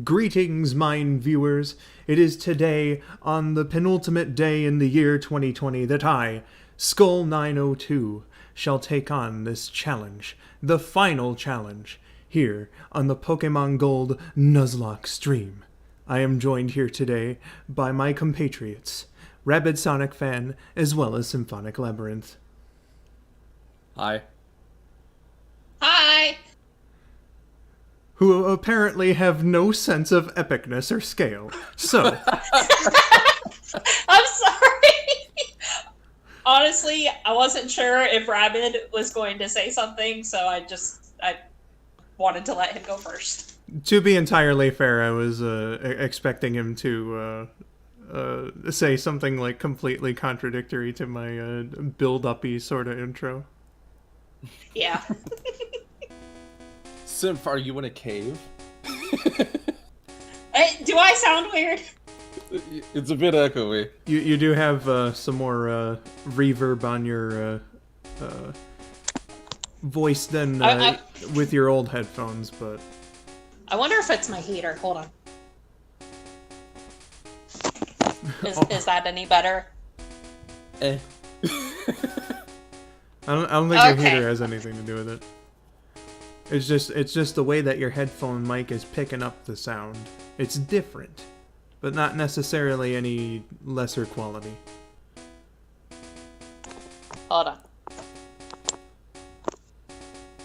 Greetings, mine viewers. It is today, on the penultimate day in the year 2020, that I, skull902, shall take on this challenge, the final challenge, here on the Pokemon Gold Nuzlocke stream. I am joined here today by my compatriots, Rabid Sonic Fan, as well as Symphonic-Labyrinth. Hi. Hi! Who apparently have no sense of epicness or scale. So, I'm sorry! Honestly, I wasn't sure if Rabid was going to say something, so I wanted to let him go first. to be entirely fair, I was expecting him to say something like completely contradictory to my build-uppy sort of intro. Yeah. Symph, are you in a cave? Hey, do I sound weird? It's a bit echoey. You do have some more reverb on your voice than with your old headphones, but... I wonder if it's my heater. Hold on. Is that any better? Eh. I don't think your heater has anything to do with it. It's just the way that your headphone mic is picking up the sound. It's different, but not necessarily any lesser quality. Hold on.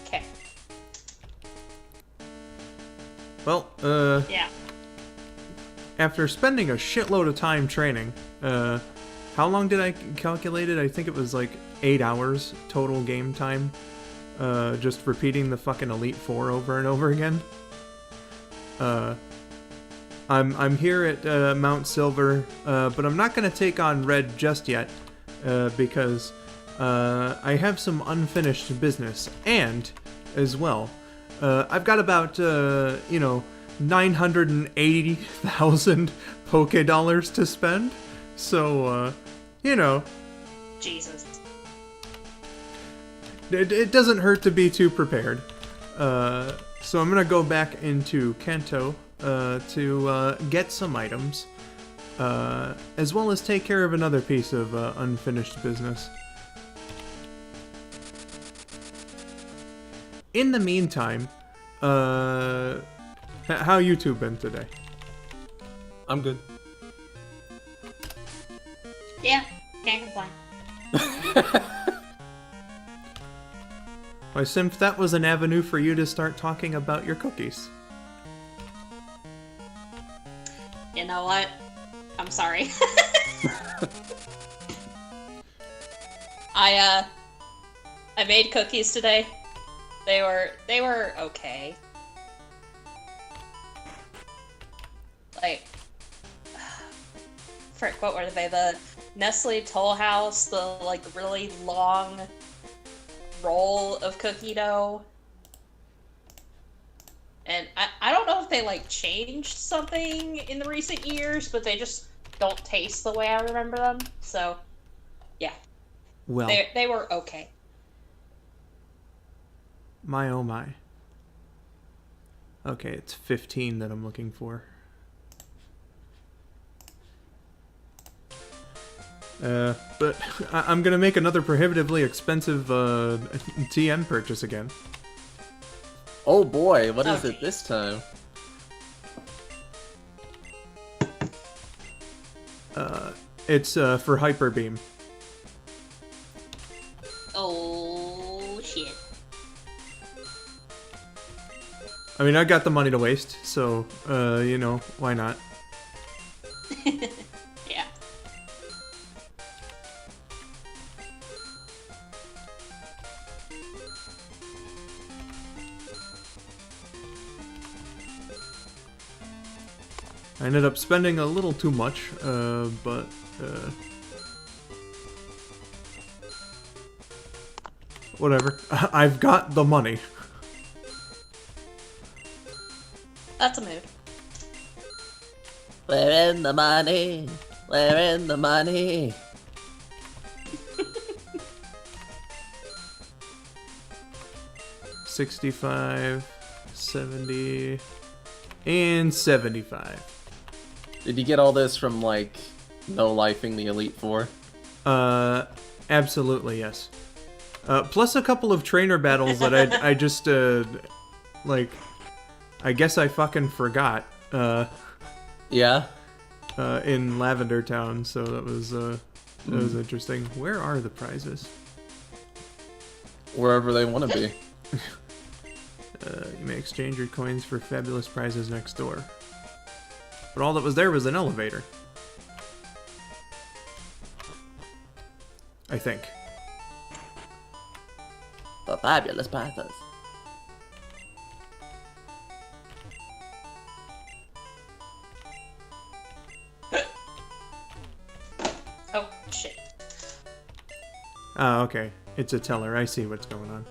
Okay. Well, Yeah. after spending a shitload of time training, how long did I calculate it? I think it was like 8 hours total game time. Just repeating the fucking Elite Four over and over again. I'm here at Mount Silver, but I'm not gonna take on Red just yet, because I have some unfinished business, and as well, I've got about 980,000 Poké Dollars to spend. So Jesus. It doesn't hurt to be too prepared. So I'm gonna go back into Kanto to get some items, as well as take care of another piece of unfinished business. In the meantime, how you two been today? I'm good. Yeah, can't complain. Why, Symph, that was an avenue for you to start talking about your cookies. You know what? I'm sorry. I made cookies today. They were okay. Like, frick, what were they? The Nestle Toll House, the like really long roll of cookie dough. And I don't know if they like changed something in the recent years, but they just don't taste the way I remember them. So, yeah. Well, They were okay. my oh my. Okay, it's 15 that I'm looking for. But I'm gonna make another prohibitively expensive TM purchase again. Oh boy, what is it this time? It's for Hyper Beam. Oh, shit. I mean, I got the money to waste, so, why not? Yeah. I ended up spending a little too much, but whatever. I've got the money. That's a mood. We're in the money. We're in the money. $65, $70, And 75. Did you get all this from, like, no-lifing the Elite Four? Absolutely, yes. Plus a couple of trainer battles that I just, like, I guess I fucking forgot, Yeah? in Lavender Town, so that was interesting. Where are the prizes? Wherever they want to be. You may exchange your coins for fabulous prizes next door. But all that was there was an elevator. I think. The fabulous prizes. Oh, shit. Ah, okay. It's a teller. I see what's going on.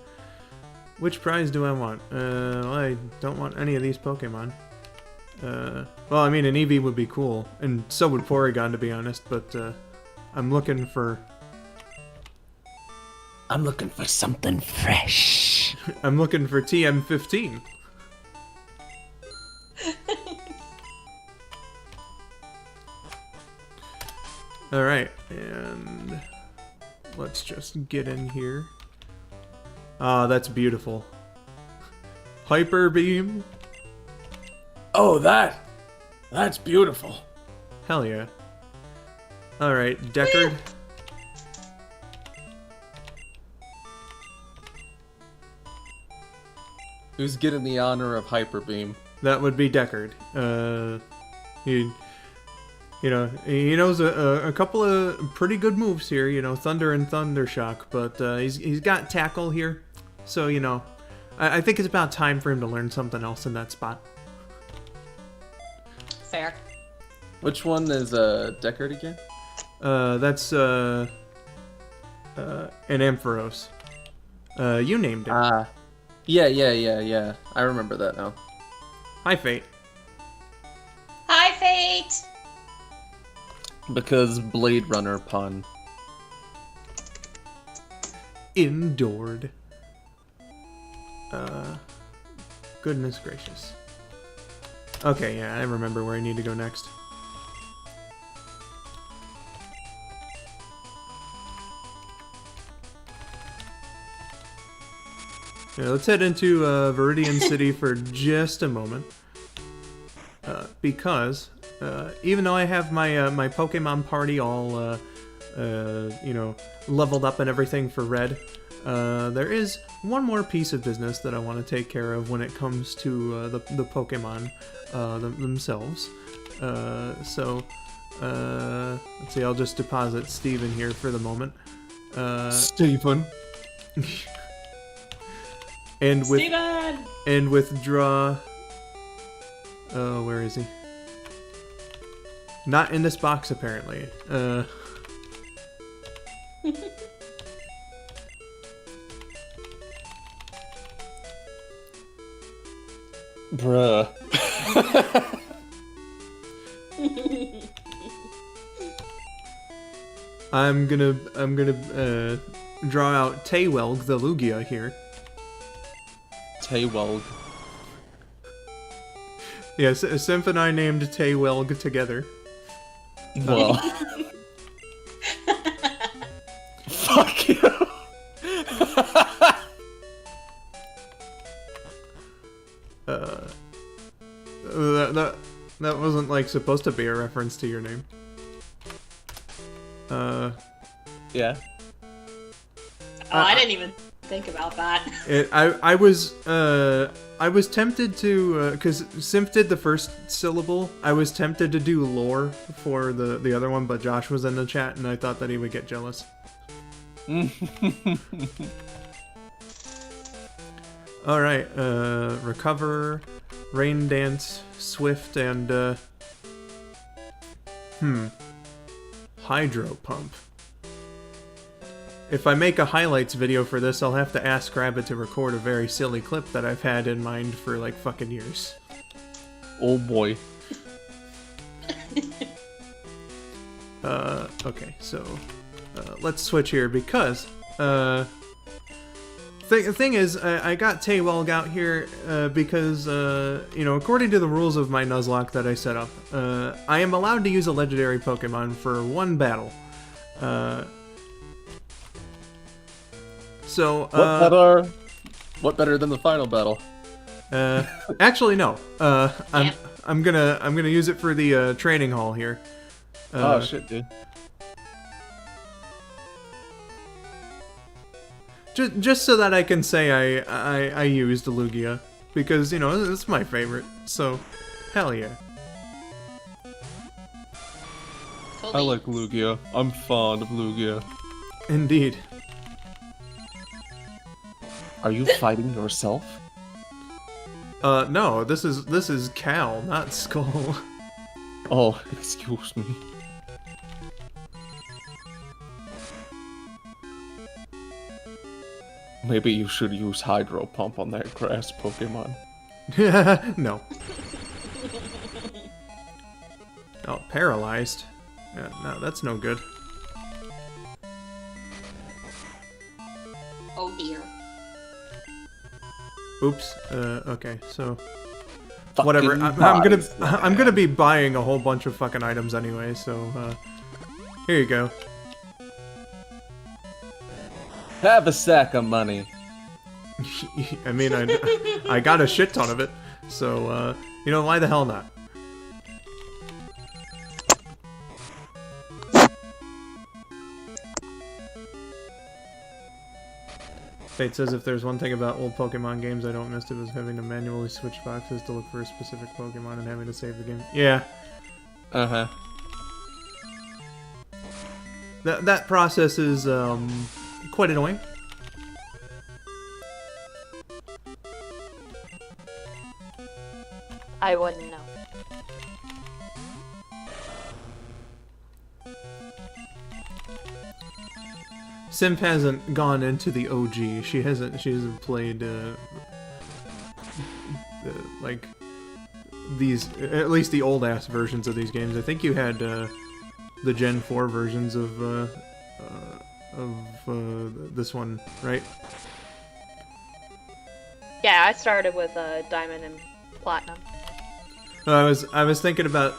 Which prize do I want? Well, I don't want any of these Pokemon. Well, I mean, an Eevee would be cool. And so would Porygon, to be honest, but, I'm looking for... I'm looking for something fresh. I'm looking for TM15. Alright, and... let's just get in here. Ah, that's beautiful. Hyper Beam? Oh, that's beautiful. Hell yeah. Alright, Deckard. Who's getting the honor of Hyper Beam? That would be Deckard. You know, he knows a couple of pretty good moves here, you know, Thunder and Thunder Shock, but he's got Tackle here, so, you know, I think it's about time for him to learn something else in that spot. Fair. Which one is Deckard again? That's an Ampharos. You named it. Yeah. I remember that now. Hi, Fate. Hi, Fate! Because Blade Runner pun. Endured. Goodness gracious. Okay, yeah, I remember where I need to go next. Yeah, let's head into Viridian City for just a moment. Because even though I have my my Pokemon party all you know, leveled up and everything for Red, there is one more piece of business that I want to take care of when it comes to the Pokemon themselves. So let's see, I'll just deposit Steven here for the moment. Stephen. And with Steven! and withdraw. Oh, where is he? Not in this box, apparently. Bruh. I'm gonna draw out Taywelg the Lugia here. Taywelg. Yes, Symph and I named Taywelg together. Well. Fuck you. That wasn't like supposed to be a reference to your name. Yeah. Oh, I didn't even think about that. I was tempted to, because Symph did the first syllable, I was tempted to do lore for the other one, but Josh was in the chat and I thought that he would get jealous. Alright, Recover, Rain Dance, Swift, and, Hydro Pump. If I make a highlights video for this, I'll have to ask Rabbit to record a very silly clip that I've had in mind for like fucking years. Oh boy. Okay, so let's switch here because Thing is, I got Taywelg out here because, according to the rules of my Nuzlocke that I set up, I am allowed to use a legendary Pokemon for one battle. What better than the final battle? Actually, no. I'm gonna use it for the training hall here. Oh shit, dude. Just so that I can say I used Lugia, because it's my favorite. So, hell yeah. Cool I like beans. Lugia. I'm fond of Lugia. Indeed. Are you fighting yourself? No. This is Cal, not Skull. Oh, excuse me. Maybe you should use Hydro Pump on that grass Pokemon. No. Oh, paralyzed. Yeah, no, that's no good. Oh dear. Oops. Okay. So, whatever. Fucking I'm gonna be buying a whole bunch of fucking items anyway. So, here you go. Have a sack of money. I mean, I got a shit ton of it. So, why the hell not? Fate says if there's one thing about old Pokemon games I don't miss, it was having to manually switch boxes to look for a specific Pokemon and having to save the game. Yeah. Uh-huh. That process is, quite annoying. I wouldn't know. Symph hasn't gone into the OG. She hasn't played like these, at least the old ass versions of these games. I think you had the Gen 4 versions of this one, right? Yeah, I started with Diamond and Platinum. I was thinking about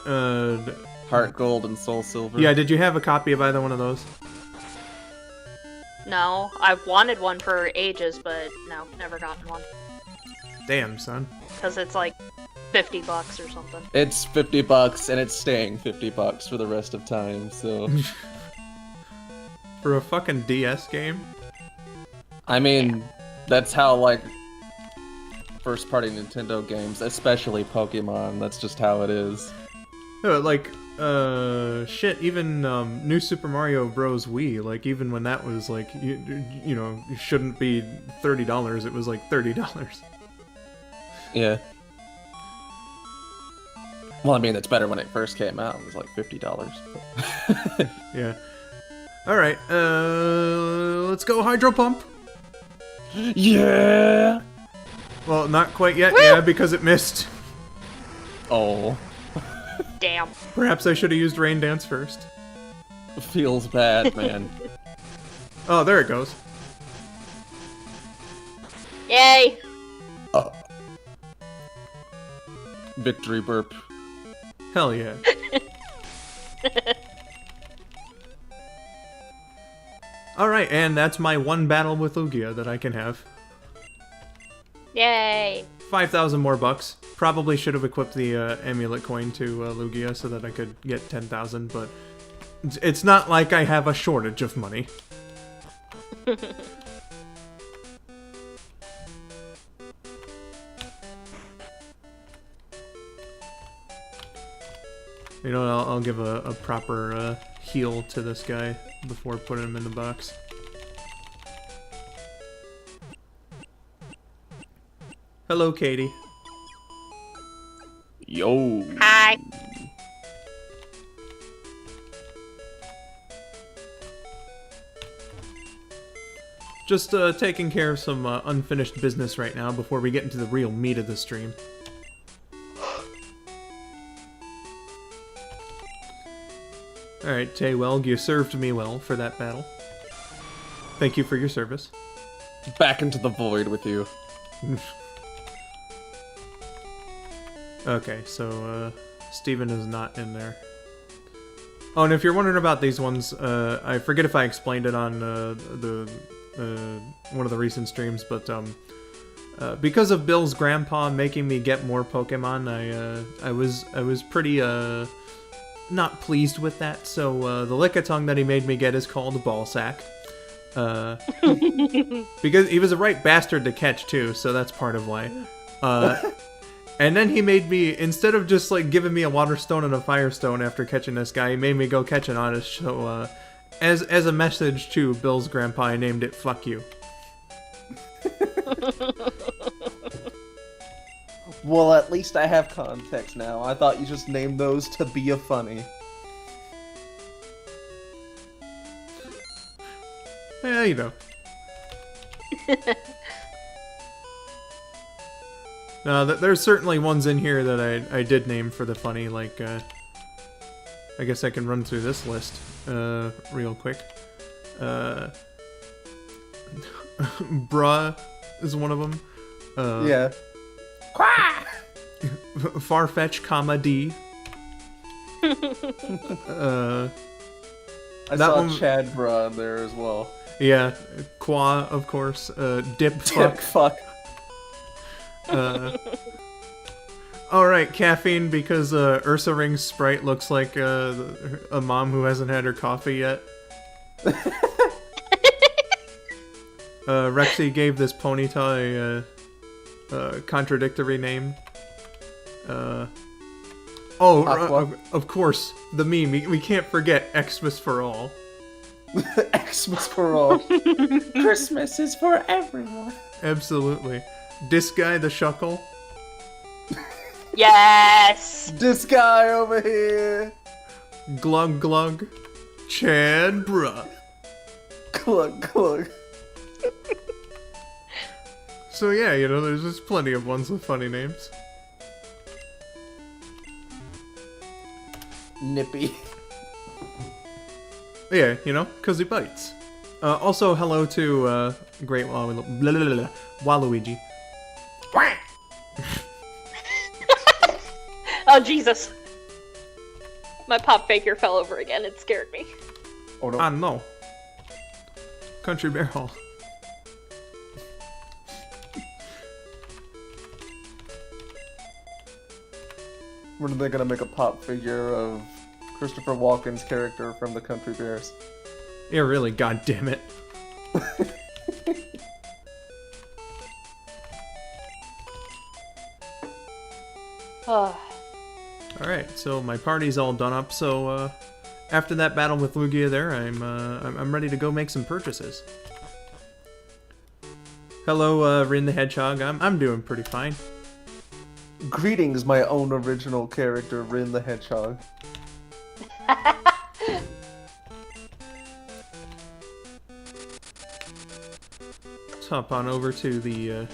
Heart Gold and Soul Silver. yeah. Did you have a copy of either one of those? No, I've wanted one for ages, but no, never gotten one. Damn, son. Because it's like $50 or something. It's $50 and it's staying $50 for the rest of time, so... For a fucking DS game? I mean, that's how, like, first-party Nintendo games, especially Pokemon, that's just how it is. Like, shit, even, New Super Mario Bros. Wii, like, even when that was, like, it shouldn't be $30, it was, like, $30. Yeah. Well, I mean, it's better when it first came out, it was, like, $50. But... Yeah. Alright, let's go Hydro Pump! Yeah! Well, not quite yet, yeah, because it missed. Oh. Damn. Perhaps I should have used Rain Dance first. Feels bad, man. Oh, there it goes. Yay! Victory burp. Hell yeah. Alright, and that's my one battle with Lugia that I can have. Yay! 5,000 more bucks. Probably should have equipped the amulet coin to Lugia so that I could get 10,000, but it's not like I have a shortage of money. You know, I'll give a proper heal to this guy before putting him in the box. Hello, Katie. Yo. Hi! Just taking care of some unfinished business right now before we get into the real meat of the stream. Alright, Taywelg, you served me well for that battle. Thank you for your service. back into the void with you. Okay, so Steven is not in there. Oh, and if you're wondering about these ones, I forget if I explained it on one of the recent streams, but because of Bill's grandpa making me get more Pokemon, I was pretty not pleased with that. So the Lickitung that he made me get is called Ballsack. Because he was a right bastard to catch too, so that's part of why. And then he made me, instead of just like giving me a water stone and a fire stone after catching this guy, he made me go catch an Oddish. So as a message to Bill's grandpa, I named it "Fuck You." Well, at least I have context now. I thought you just named those to be a funny. Yeah, you know. No, there's certainly ones in here that I did name for the funny, like, I guess I can run through this list, real quick. Bruh is one of them. Yeah. Farfetch, comma, D. I That saw one- Chad Bra in there as well. Yeah, Qua, of course. Dip, fuck. Fuck. Alright, Caffeine, because Ursa Ring's sprite looks like a mom who hasn't had her coffee yet. Rexy gave this Ponyta a contradictory name. Of course, the meme. We can't forget Xmas for all. Xmas for all. Christmas is for everyone. Absolutely. This guy, the Shuckle. Yes! This guy over here. Glug Glug. Chad Bruh. Glug glug. So yeah, you know, there's just plenty of ones with funny names. Nippy. Yeah, you know, 'cause he bites. Also, hello to Great Waluigi. Oh, Jesus. My pop figure fell over again. It scared me. Oh no. Ah, no. Country Bear Hall. When are they gonna make a pop figure of Christopher Walken's character from the Country Bears? Yeah, really, god damn it. Oh. Alright, so my party's all done up, so after that battle with Lugia there, I'm ready to go make some purchases. Hello, Rin the Hedgehog. I'm doing pretty fine. Greetings, my own original character, Rin the Hedgehog. Let's hop on over to the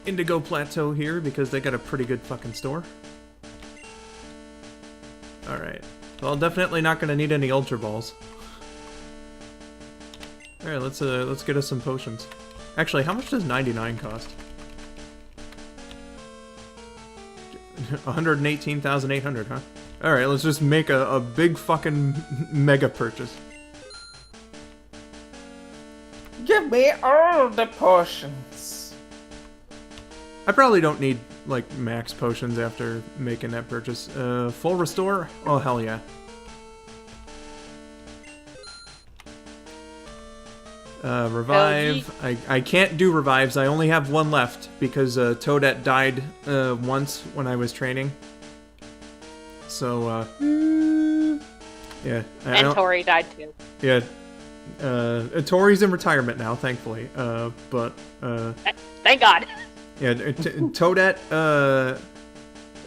Indigo Plateau here because they got a pretty good fucking store. Alright. Well, definitely not gonna need any Ultra Balls. Alright, let's get us some potions. Actually, how much does 99 cost? 118,800, huh? Alright, let's just make a big fucking mega purchase. Give me all the potions. I probably don't need, like, max potions after making that purchase. Full restore? Oh, hell yeah. Revive. I can't do revives. I only have one left because Toadette died once when I was training. So, yeah. And Tori died too. Yeah. Tori's in retirement now, thankfully. Thank God. Yeah,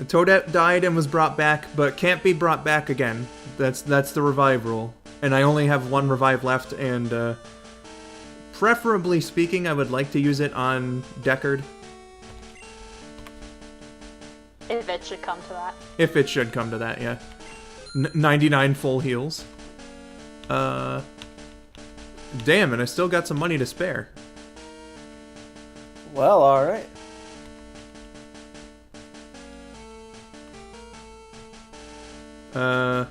Toadette died and was brought back, but can't be brought back again. That's the revive rule. And I only have one revive left, and preferably speaking, I would like to use it on Deckard. If it should come to that. If it should come to that, yeah. 99 full heals. Damn, and I still got some money to spare. Well, alright. Oh,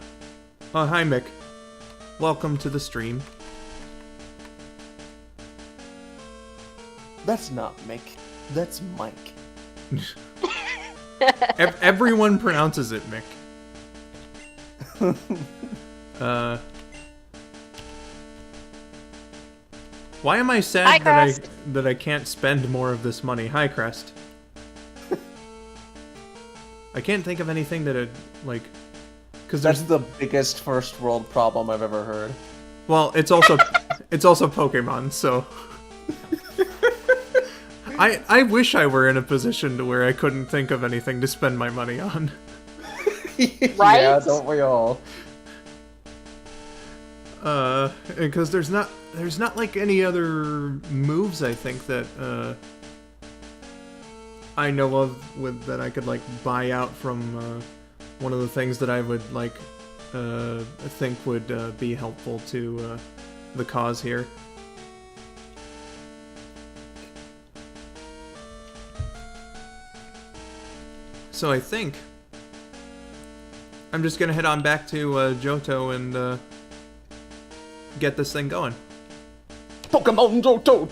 hi, Mick. Welcome to the stream. That's not Mick. That's Mike. Everyone pronounces it Mick. Why am I sad Hi, Crest. that I can't spend more of this money? Hi, Crest. I can't think of anything that I'd, like... Because That's the biggest first world problem I've ever heard. Well, it's also Pokemon, so... I wish I were in a position to where I couldn't think of anything to spend my money on. Right? Yeah, don't we all? Because there's not like any other moves I think that I know of that I could like buy out from one of the things that I would like think would be helpful to the cause here. So I think I'm just gonna head on back to Johto and get this thing going. Pokemon Johto!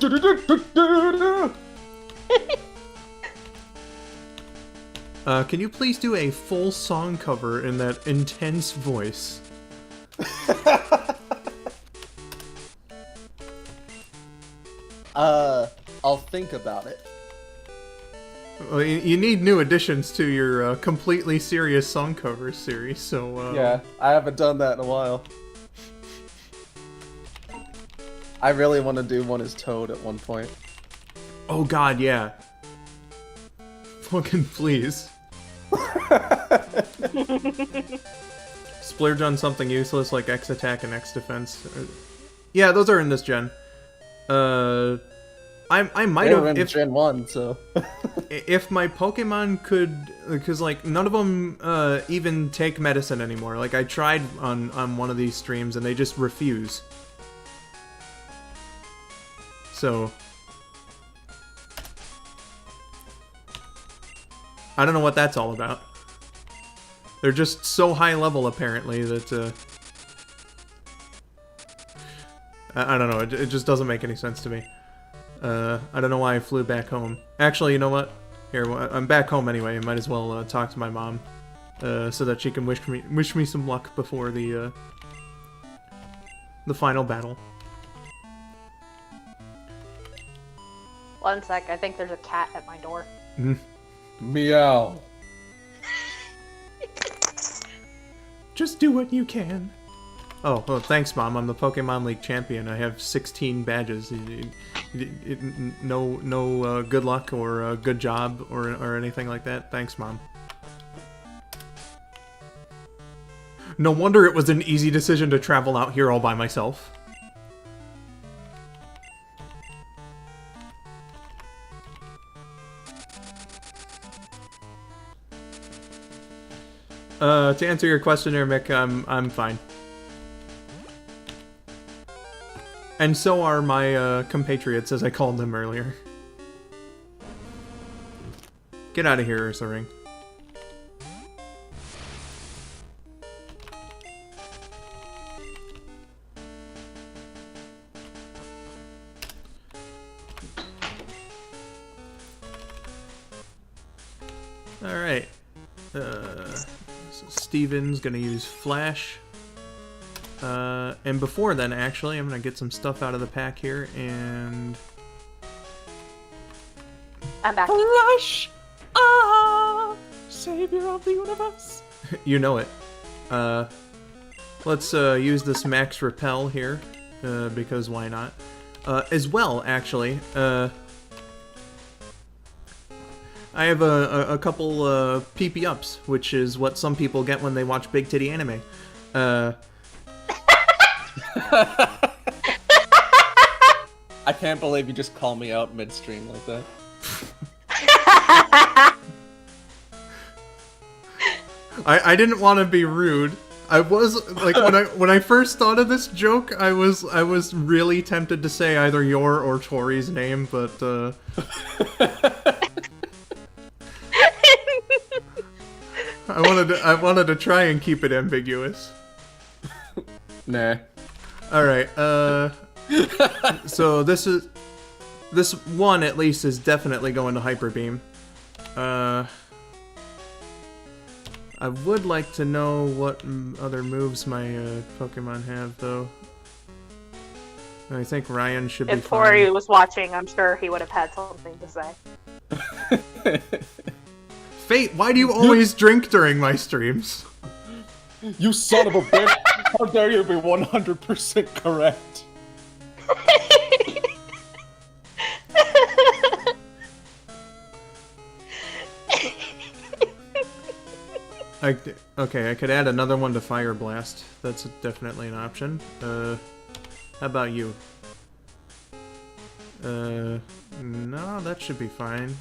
Can you please do a full song cover in that intense voice? I'll think about it. Well, you need new additions to your completely serious song cover series, so... Yeah, I haven't done that in a while. I really want to do one as Toad at one point. Oh god, yeah. Fucking please. Splurge on something useless like X attack and X defense. Yeah, those are in this gen. I might have in Gen 1, so... if my Pokemon could, because like none of them even take medicine anymore. Like I tried on one of these streams and they just refuse. So I don't know what that's all about. They're just so high level apparently that I don't know. It just doesn't make any sense to me. I don't know why I flew back home. Actually, you know what? Here, I'm back home anyway. I might as well talk to my mom, so that she can wish me some luck before the final battle. One sec, I think there's a cat at my door. Meow. Just do what you can. Oh, well, thanks, Mom. I'm the Pokemon League champion. I have 16 badges. No good luck or good job or anything like that. Thanks, Mom. No wonder it was an easy decision to travel out here all by myself. To answer your question there, Mick, I'm fine. And so are my compatriots, as I called them earlier. Get out of here, Ursa Ring. Alright. So Steven's gonna use Flash. And before then, actually, I'm gonna get some stuff out of the pack here, and... I'm back. Flash! Ah! Savior of the universe! You know it. Let's use this Max Repel here, because why not? As well, actually, I have a couple PP ups, which is what some people get when they watch big titty anime. I can't believe you just call me out midstream like that. I didn't want to be rude. I was like when I first thought of this joke, I was really tempted to say either your or Tori's name, but I wanted to try and keep it ambiguous. Nah. All right. So this one at least is definitely going to Hyper Beam. I would like to know what other moves my Pokemon have, though. I think Ryan should be If Tori fine. was watching, I'm sure he would have had something to say. Fate, why do you always drink during my streams? You son of a bitch! How dare you be 100% correct? Okay, I could add another one to Fire Blast. That's definitely an option. How about you? No, that should be fine.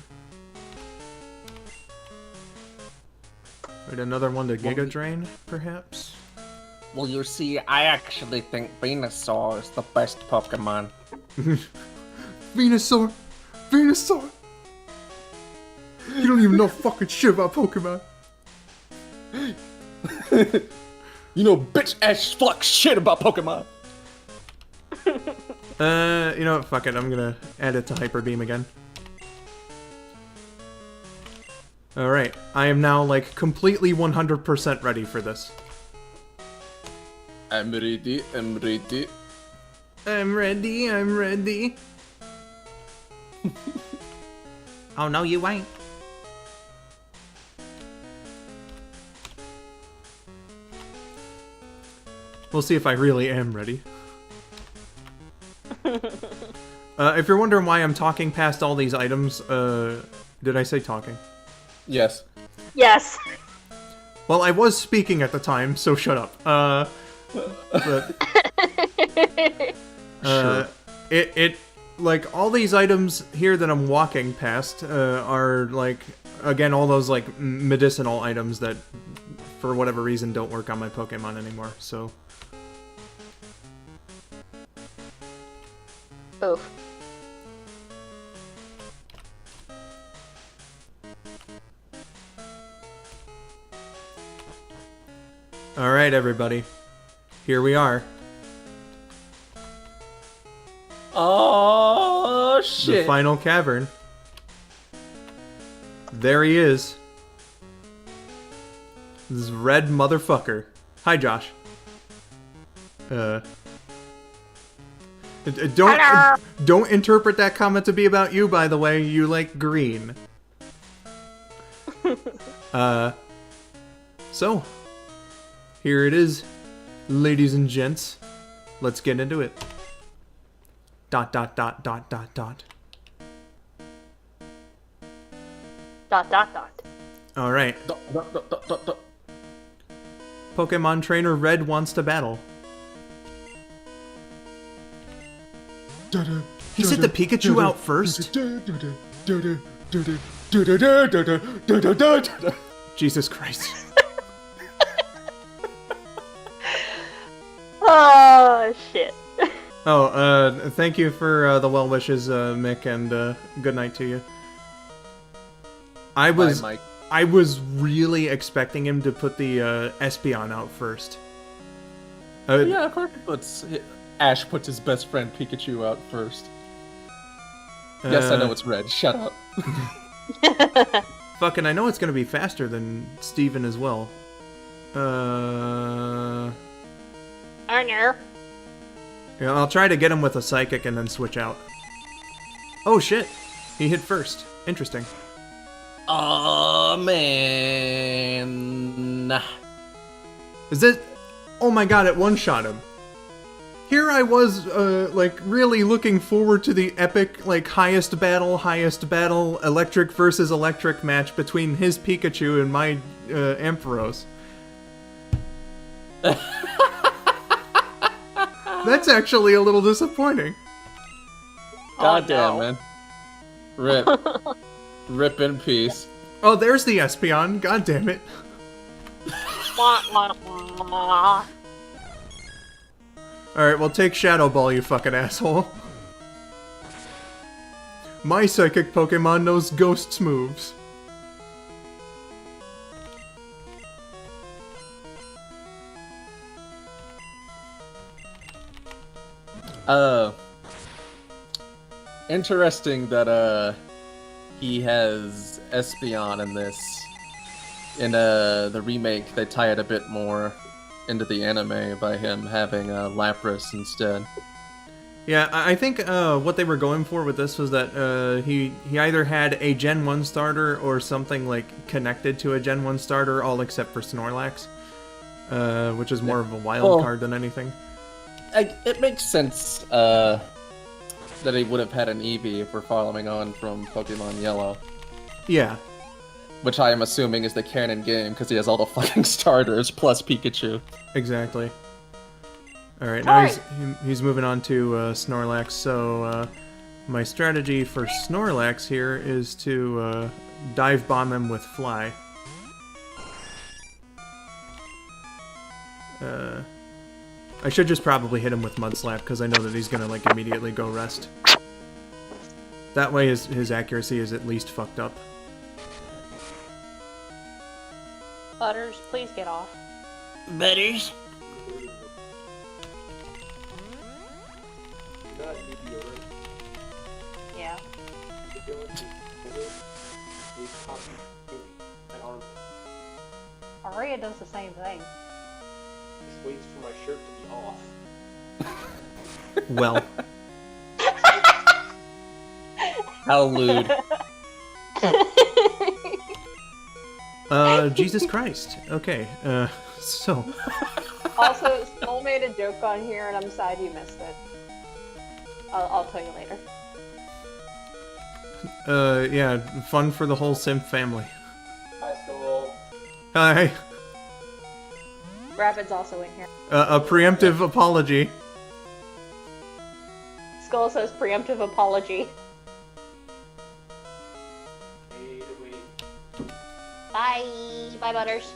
Wait, another one to Giga Drain, perhaps? Well, you see, I actually think Venusaur is the best Pokemon. Venusaur! Venusaur! You don't even know fucking shit about Pokemon. You know bitch ass fuck shit about Pokemon. You know what, fuck it, I'm gonna add it to Hyper Beam again. Alright, I am now, like, completely 100% ready for this. I'm ready, I'm ready. I'm ready, I'm ready. Oh no, you ain't. We'll see if I really am ready. If you're wondering why I'm talking past all these items, did I say talking? Yes. Yes. Well, I was speaking at the time, so shut up. But, Sure. it like all these items here that I'm walking past are like again all those like medicinal items that for whatever reason don't work on my Pokemon anymore. So Oof. all right, everybody, here we are. Oh The shit! final cavern. There he is. This red motherfucker. Hi, Josh. Don't interpret that comment to be about you, by the way. You like green. So, here it is, ladies and gents. Let's get into it. Dot dot dot dot dot dot. Dot dot dot. All right. Pokemon Trainer Red wants to battle. He sent the Pikachu out first? Jesus Christ. Oh shit. Oh, thank you for the well wishes, Mick, and good night to you. I was really expecting him to put the Espeon out first. Yeah, of course. Ash puts his best friend Pikachu out first. Yes, I know it's red. Shut up. Fucking, I know it's gonna be faster than Steven as well. Arner. Yeah, I'll try to get him with a Psychic and then switch out. Oh shit! He hit first. Interesting. Oh man. Is it? Oh my god, it one-shot him. Here I was, like, really looking forward to the epic, like, highest battle, electric versus electric match between his Pikachu and my, Ampharos. That's actually a little disappointing. Goddamn, no. man. Rip. Rip in peace. Oh, there's the Espeon. God damn it. Alright, well take Shadow Ball, you fucking asshole. My psychic Pokemon knows Ghost's moves. Interesting that he has Espeon in this. In the remake, they tie it a bit more into the anime by him having Lapras instead. Yeah, I think what they were going for with this was that he either had a Gen 1 starter or something like connected to a Gen 1 starter, all except for Snorlax, which is more of a wild card than anything. It makes sense that he would have had an Eevee if we're following on from Pokemon Yellow. Yeah. Which I am assuming is the canon game, because he has all the fucking starters, plus Pikachu. Exactly. Alright, now he's moving on to Snorlax, so my strategy for Snorlax here is to dive bomb him with Fly. I should just probably hit him with Mud Slap, because I know that he's gonna, like, immediately go rest. That way his accuracy is at least fucked up. Butters, please get off. Butters. Yeah. Aria does the same thing. Just waits for my shirt to be off. Well. How lewd. Jesus Christ. Okay, so... Also, Skull made a joke on here, and I'm sad you missed it. I'll tell you later. Yeah, fun for the whole Symph family. Hi, Skull. Hi. Rabid's also in here. A preemptive apology. Skull says preemptive apology. Bye! Bye, Butters.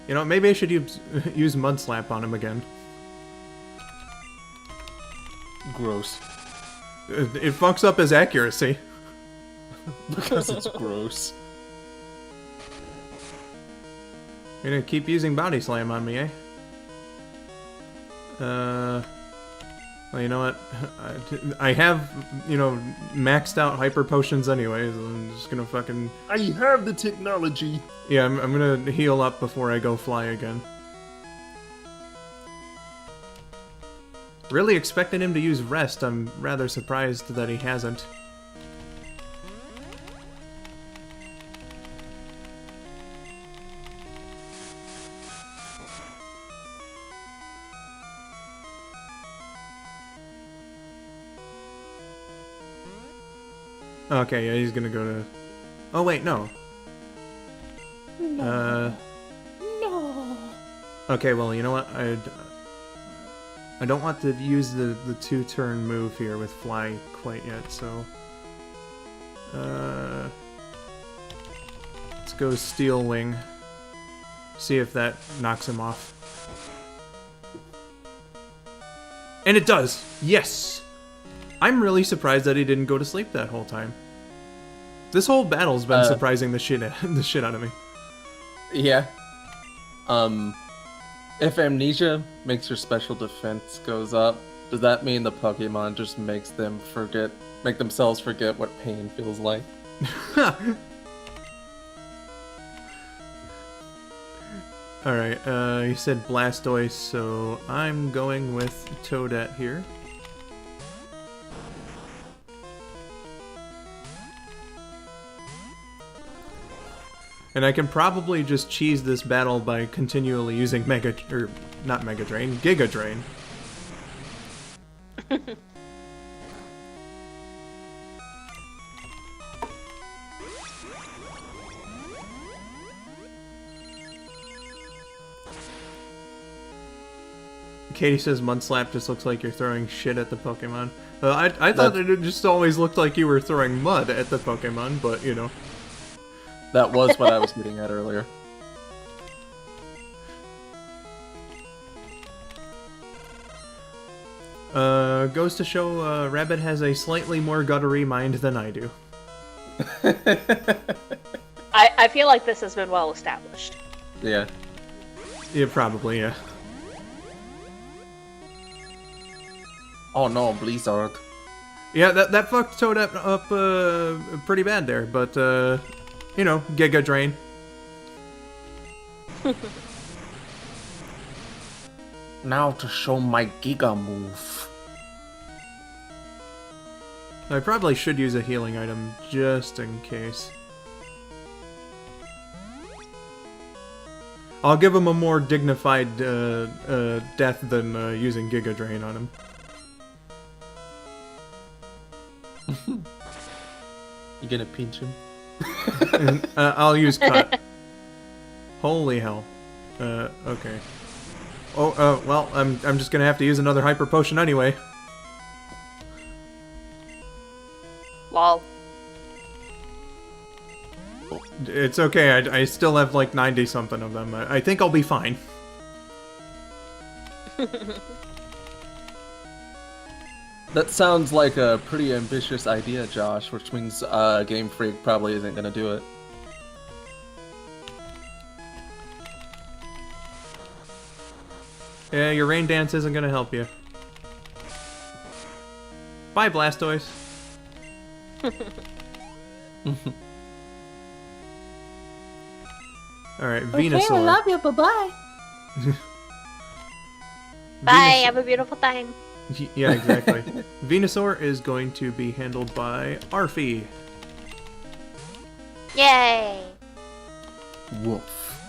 You know, maybe I should use Mud Slap on him again. Gross. It fucks up his accuracy. Because it's gross. You're gonna keep using Body Slam on me, eh? Well, you know what? I have, you know, maxed out Hyper Potions anyways. I'm just gonna fucking... I have the technology! Yeah, I'm gonna heal up before I go fly again. Really expecting him to use Rest. I'm rather surprised that he hasn't. Okay, yeah, he's gonna go to... Oh, wait, no. No. Okay, well, you know what? I don't want to use the two-turn move here with Fly quite yet, so... let's go Steel Wing. See if that knocks him off. And it does! Yes! I'm really surprised that he didn't go to sleep that whole time. This whole battle's been surprising the shit out of me. Yeah. If Amnesia makes your special defense goes up, does that mean the Pokemon just makes themselves forget what pain feels like? Alright, he said Blastoise, so I'm going with Toadette here. And I can probably just cheese this battle by continually using Giga Drain. Katie says Mudslap just looks like you're throwing shit at the Pokemon. I thought that it just always looked like you were throwing mud at the Pokemon, but you know. That was what I was getting at earlier. Goes to show Rabid has a slightly more guttery mind than I do. I feel like this has been well established. Yeah. Yeah, probably, yeah. Oh no, Blizzard. Yeah, that fucked Toad up pretty bad there, but, you know, Giga Drain. Now to show my Giga move. I probably should use a healing item just in case. I'll give him a more dignified death than using Giga Drain on him. You gonna pinch him? I'll use Cut. Holy hell. Okay. Oh, well, I'm just gonna have to use another Hyper Potion anyway. Lol. It's okay, I still have like 90-something of them. I think I'll be fine. That sounds like a pretty ambitious idea, Josh, which means Game Freak probably isn't gonna do it. Yeah, your Rain Dance isn't gonna help you. Bye, Blastoise. Alright, Venusaur. Okay, I love you. Bye-bye. Bye, have a beautiful time. Yeah, exactly. Venusaur is going to be handled by Arfie. Yay! Woof.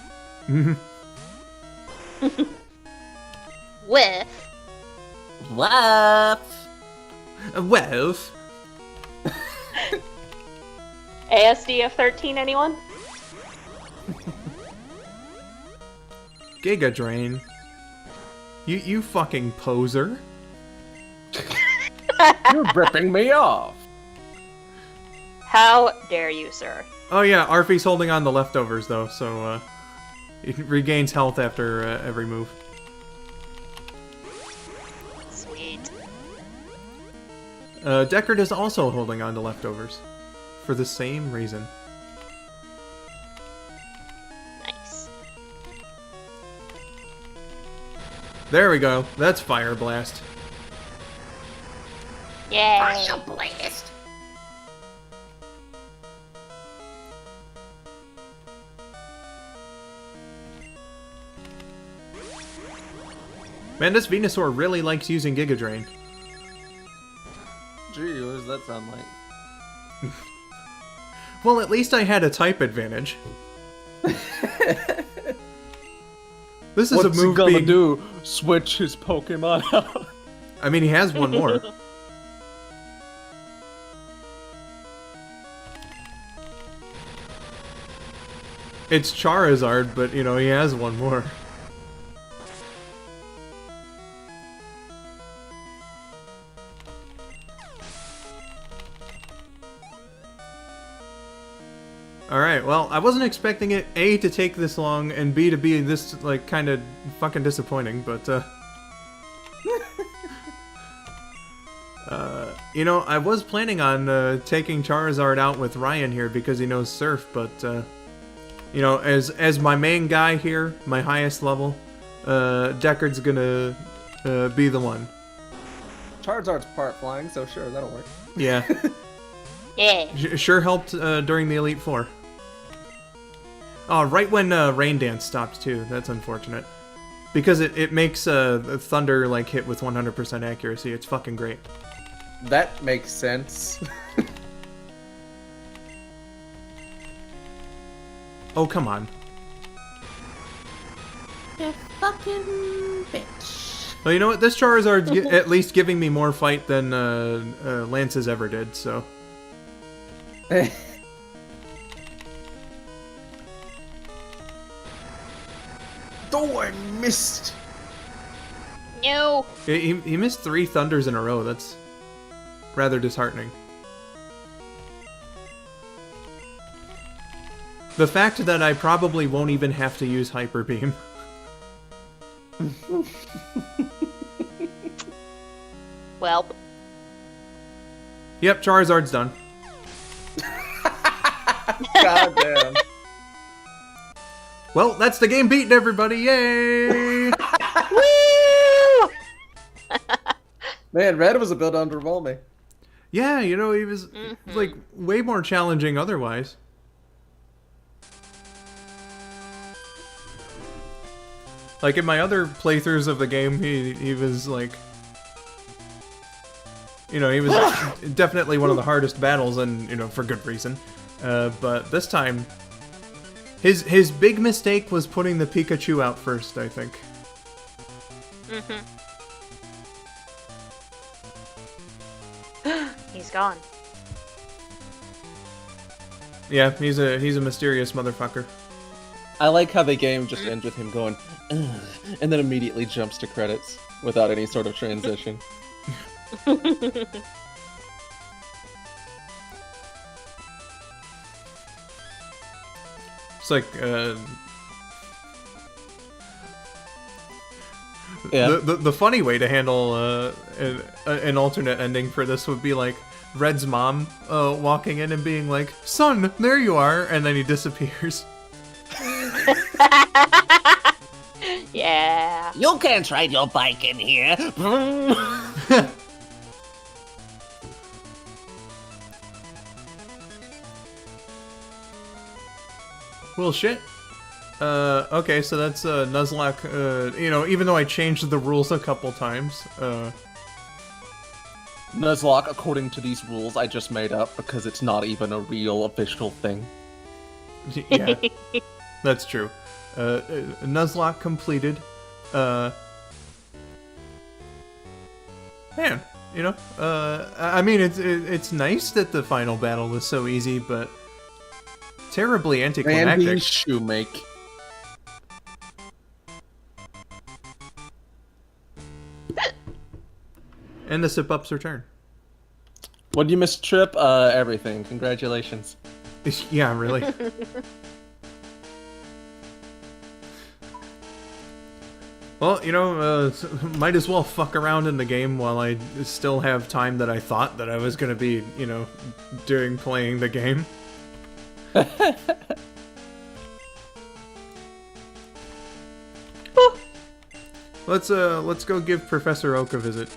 With Laugh. Well, ASD of 13, anyone? Giga Drain. You fucking poser. You're ripping me off. How dare you, sir? Oh yeah, Arfie's holding on the leftovers though, so it regains health after every move. Sweet. Deckard is also holding on to leftovers. For the same reason. Nice. There we go. That's Fire Blast. Yay! Blast. Man, this Venusaur really likes using Giga Drain. Gee, what does that sound like? Well, at least I had a type advantage. This is What's a move he gonna being... do? Switch his Pokemon out? I mean, he has one more. It's Charizard, but, you know, he has one more. Alright, well, I wasn't expecting it, A, to take this long, and B, to be this, like, kind of fucking disappointing, but, you know, I was planning on, taking Charizard out with Ryan here because he knows Surf, but, you know, as my main guy here, my highest level, Deckard's gonna, be the one. Charizard's part flying, so sure, that'll work. Yeah. Yeah. Sure helped, during the Elite Four. Oh, right when Rain Dance stopped too. That's unfortunate. Because it makes Thunder like hit with 100% accuracy. It's fucking great. That makes sense. Oh, come on. You fucking bitch. Well, you know what? This Charizard's at least giving me more fight than Lance's ever did, so... Oh, I missed! No. He missed 3 Thunders in a row. That's rather disheartening. The fact that I probably won't even have to use Hyper Beam. Well, Yep, Charizard's done. God damn. Well, that's the game beaten, everybody. Yay! woo! Man, Red was a bit underwhelming. Yeah, you know, he was like way more challenging otherwise. Like in my other playthroughs of the game, he was like, you know, he was definitely one of the hardest battles, and you know, for good reason. But this time, his big mistake was putting the Pikachu out first, I think. He's gone. Yeah, he's a mysterious motherfucker. I like how the game just ends with him going, "Ugh," and then immediately jumps to credits without any sort of transition. It's like Yeah. the funny way to handle an alternate ending for this would be like Red's mom walking in and being like, "Son, there you are," and then he disappears. Yeah. You can't ride your bike in here. Well, shit. Okay, so that's Nuzlocke. You know, even though I changed the rules a couple times, Nuzlocke, according to these rules I just made up because it's not even a real official thing. yeah, that's true. Nuzlocke completed. Man, you know, I mean, it's nice that the final battle was so easy, but terribly anticlimactic. Randy Shoemake. And the sip-up's return. What did you miss, Trip? Everything. Congratulations. Yeah, really. Well, you know, might as well fuck around in the game while I still have time that I thought that I was gonna be, you know, during playing the game. Let's go give Professor Oak a visit.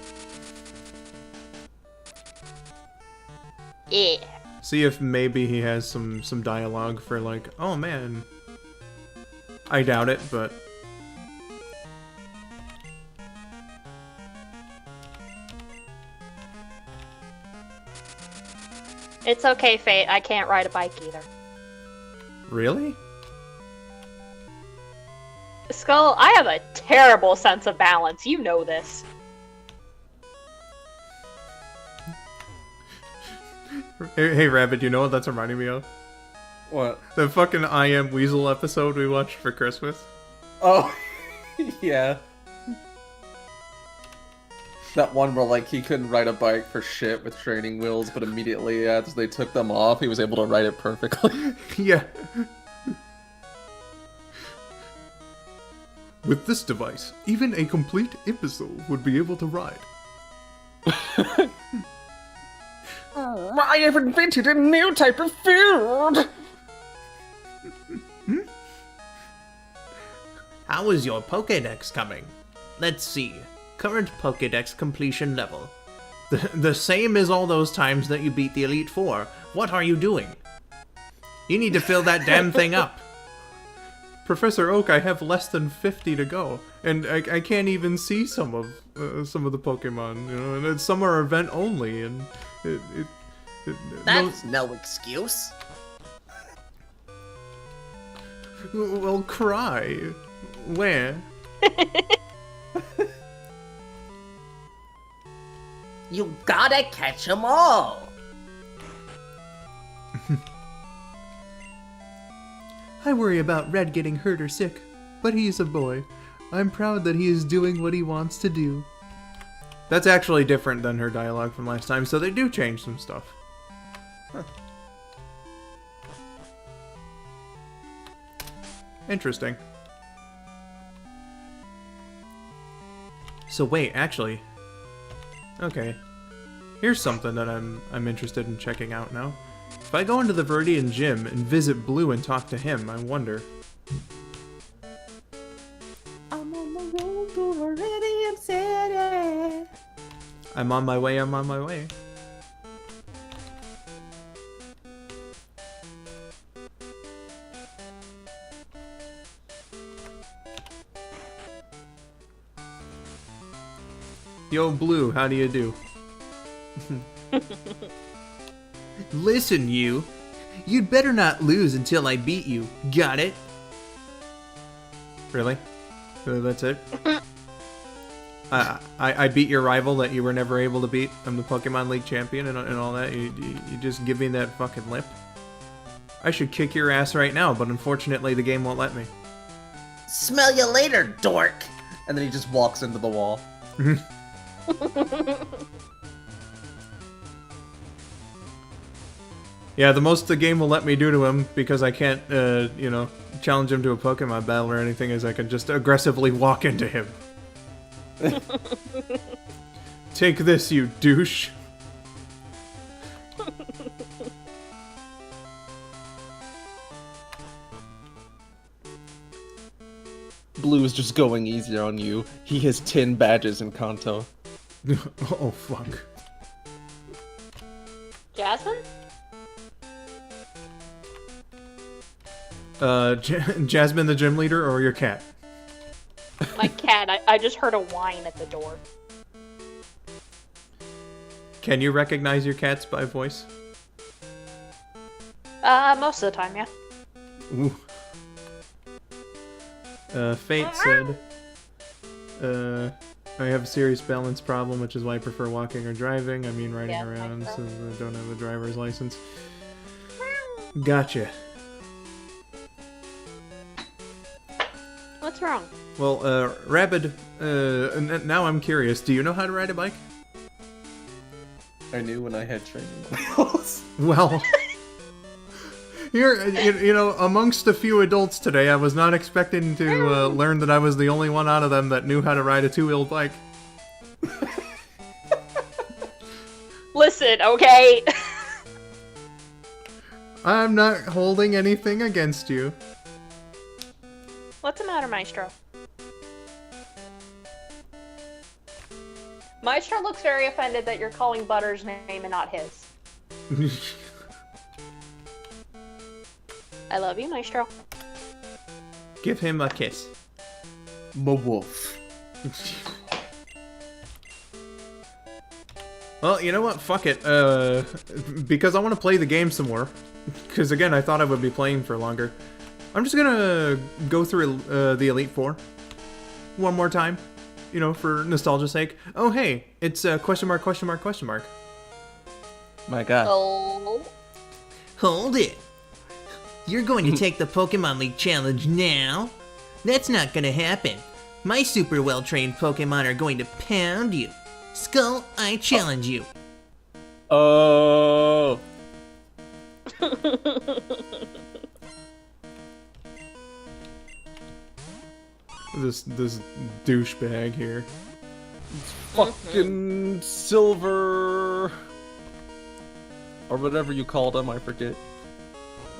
Yeah. See if maybe he has some dialogue for like, oh man. I doubt it, but It's okay, Fate. I can't ride a bike either. really? Skull, I have a terrible sense of balance. You know this. Hey, Rabbit, you know what that's reminding me of? What? The fucking I Am Weasel episode we watched for Christmas. Oh, yeah. That one where, like, he couldn't ride a bike for shit with training wheels, but immediately as they took them off, he was able to ride it perfectly. Yeah. With this device, even a complete imbecile would be able to ride. I have invented a new type of food! How is your Pokédex coming? Let's see. Current Pokédex completion level. The same as all those times that you beat the Elite Four. What are you doing? You need to fill that damn thing up. Professor Oak, I have less than 50 to go, and I can't even see some of the Pokemon, you know, and some are event only, and That's no excuse. Well, cry. Where? You gotta catch 'em all. I worry about Red getting hurt or sick, but he's a boy. I'm proud that he is doing what he wants to do. That's actually different than her dialogue from last time, so they do change some stuff. Huh. Interesting. So wait, actually, Okay. Here's something that I'm interested in checking out now. If I go into the Viridian Gym and visit Blue and talk to him, I wonder. I'm on the road to Viridian City. I'm on my way, I'm on my way. Yo, Blue, how do you do? Listen, you. You'd better not lose until I beat you. Got it? Really? That's it? I beat your rival that you were never able to beat. I'm the Pokemon League champion and all that. You just give me that fucking lip. I should kick your ass right now, but unfortunately the game won't let me. Smell you later, dork! And then he just walks into the wall. Yeah, the most the game will let me do to him, because I can't, challenge him to a Pokemon battle or anything, is I can just aggressively walk into him. Take this, you douche. Blue is just going easier on you. He has 10 badges in Kanto. Oh, fuck. Jasmine? Jasmine the gym leader or your cat? My cat. I just heard a whine at the door. Can you recognize your cats by voice? Most of the time, yeah. Ooh. Fate said, I have a serious balance problem, which is why I prefer walking or driving. I mean riding Yeah, around, I so I don't have a driver's license. Gotcha. What's wrong? Well, Rabid, now I'm curious. Do you know how to ride a bike? I knew when I had training wheels. Well, here, amongst a few adults today, I was not expecting to learn that I was the only one out of them that knew how to ride a two-wheeled bike. Listen, okay? I'm not holding anything against you. What's the matter, Maestro? Maestro looks very offended that you're calling Butter's name and not his. I love you, Maestro. Give him a kiss. My wolf. Well, you know what? Fuck it. Because I want to play the game some more. Because again, I thought I would be playing for longer. I'm just gonna go through the Elite Four one more time, for nostalgia's sake. Oh hey, it's question mark, question mark, question mark. My god. Oh. Hold it. You're going to take the Pokemon League challenge now? That's not gonna happen. My super well-trained Pokemon are going to pound you. Skull, I challenge you. Oh. This douchebag here. Fucking silver. Or whatever you called him, I forget.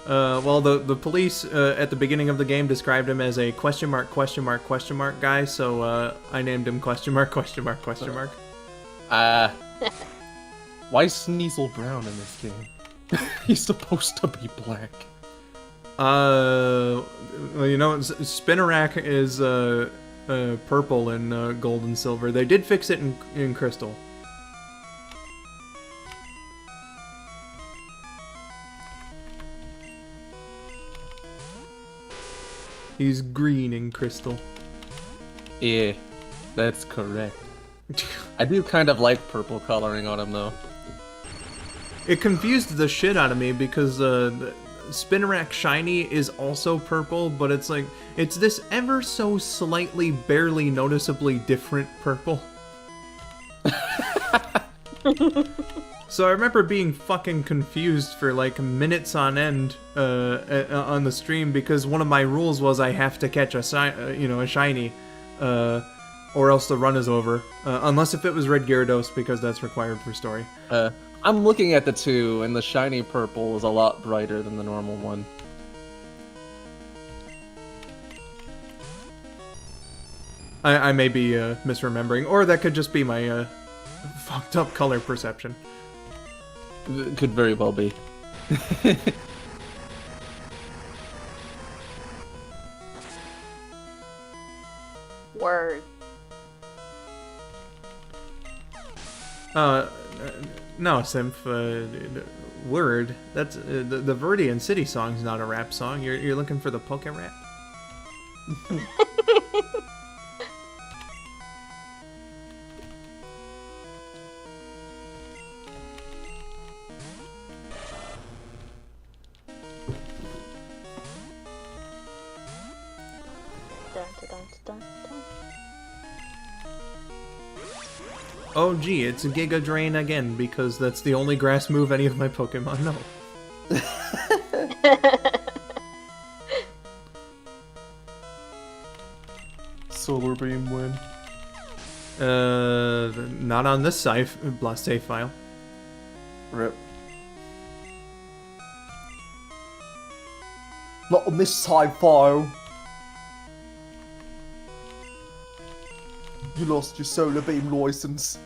Well, the police at the beginning of the game described him as a question mark, question mark, question mark guy, so I named him question mark, question mark, question mark. Why is Sneasel brown in this game? He's supposed to be black. Well, Spinarak is purple in gold and silver. They did fix it in crystal. He's green in crystal. Yeah, that's correct. I do kind of like purple coloring on him, though. It confused the shit out of me because Spinarak Shiny is also purple, but it's this ever so slightly, barely noticeably different purple. So I remember being fucking confused for minutes on end on the stream because one of my rules was I have to catch a shiny or else the run is over. Unless if it was Red Gyarados, because that's required for story. I'm looking at the two, and the shiny purple is a lot brighter than the normal one. I may be misremembering, or that could just be my fucked up color perception. It could very well be. Word. No, Symph. Word. That's the Viridian City song's not a rap song. You're looking for the Poke Rap. Dun, dun, dun, dun, dun. Oh gee, it's a Giga Drain again, because that's the only grass move any of my Pokemon know. Solar Beam win. Not on this save file. Rip. Not on this side file. You lost your Solar Beam license.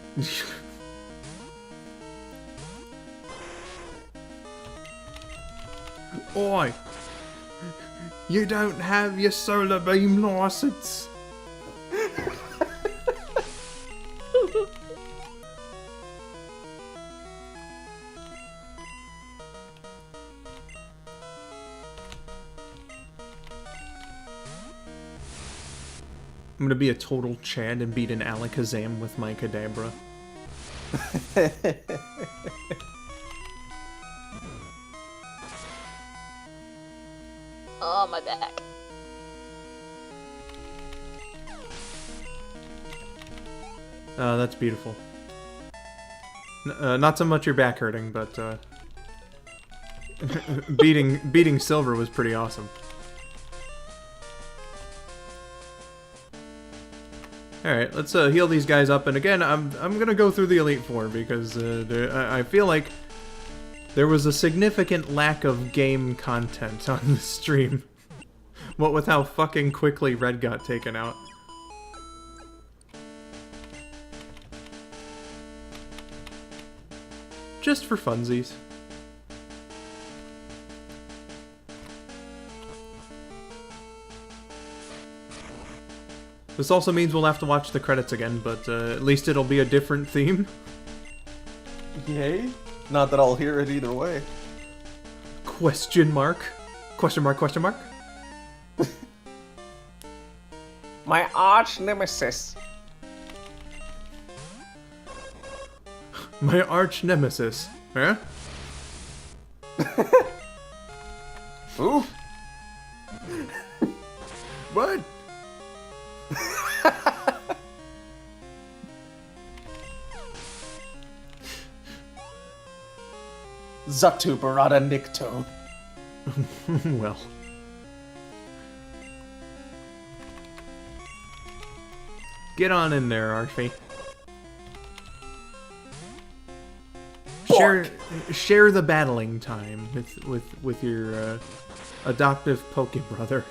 Oi! You don't have your Solar Beam license! I'm gonna be a total Chad and beat an Alakazam with my Kadabra. Oh, my back. That's beautiful. Not so much your back hurting, but beating Silver was pretty awesome. Alright, let's heal these guys up, and again, I'm gonna go through the Elite Four, because I feel like there was a significant lack of game content on the stream. What with how fucking quickly Red got taken out. Just for funsies. This also means we'll have to watch the credits again, but at least it'll be a different theme. Yay? Not that I'll hear it either way. Question mark? Question mark, question mark? My arch nemesis. My arch nemesis. Huh? Ooh. What? Zatu Barada Nikto. Well. Get on in there, Archie. Share the battling time with your adoptive Poke brother.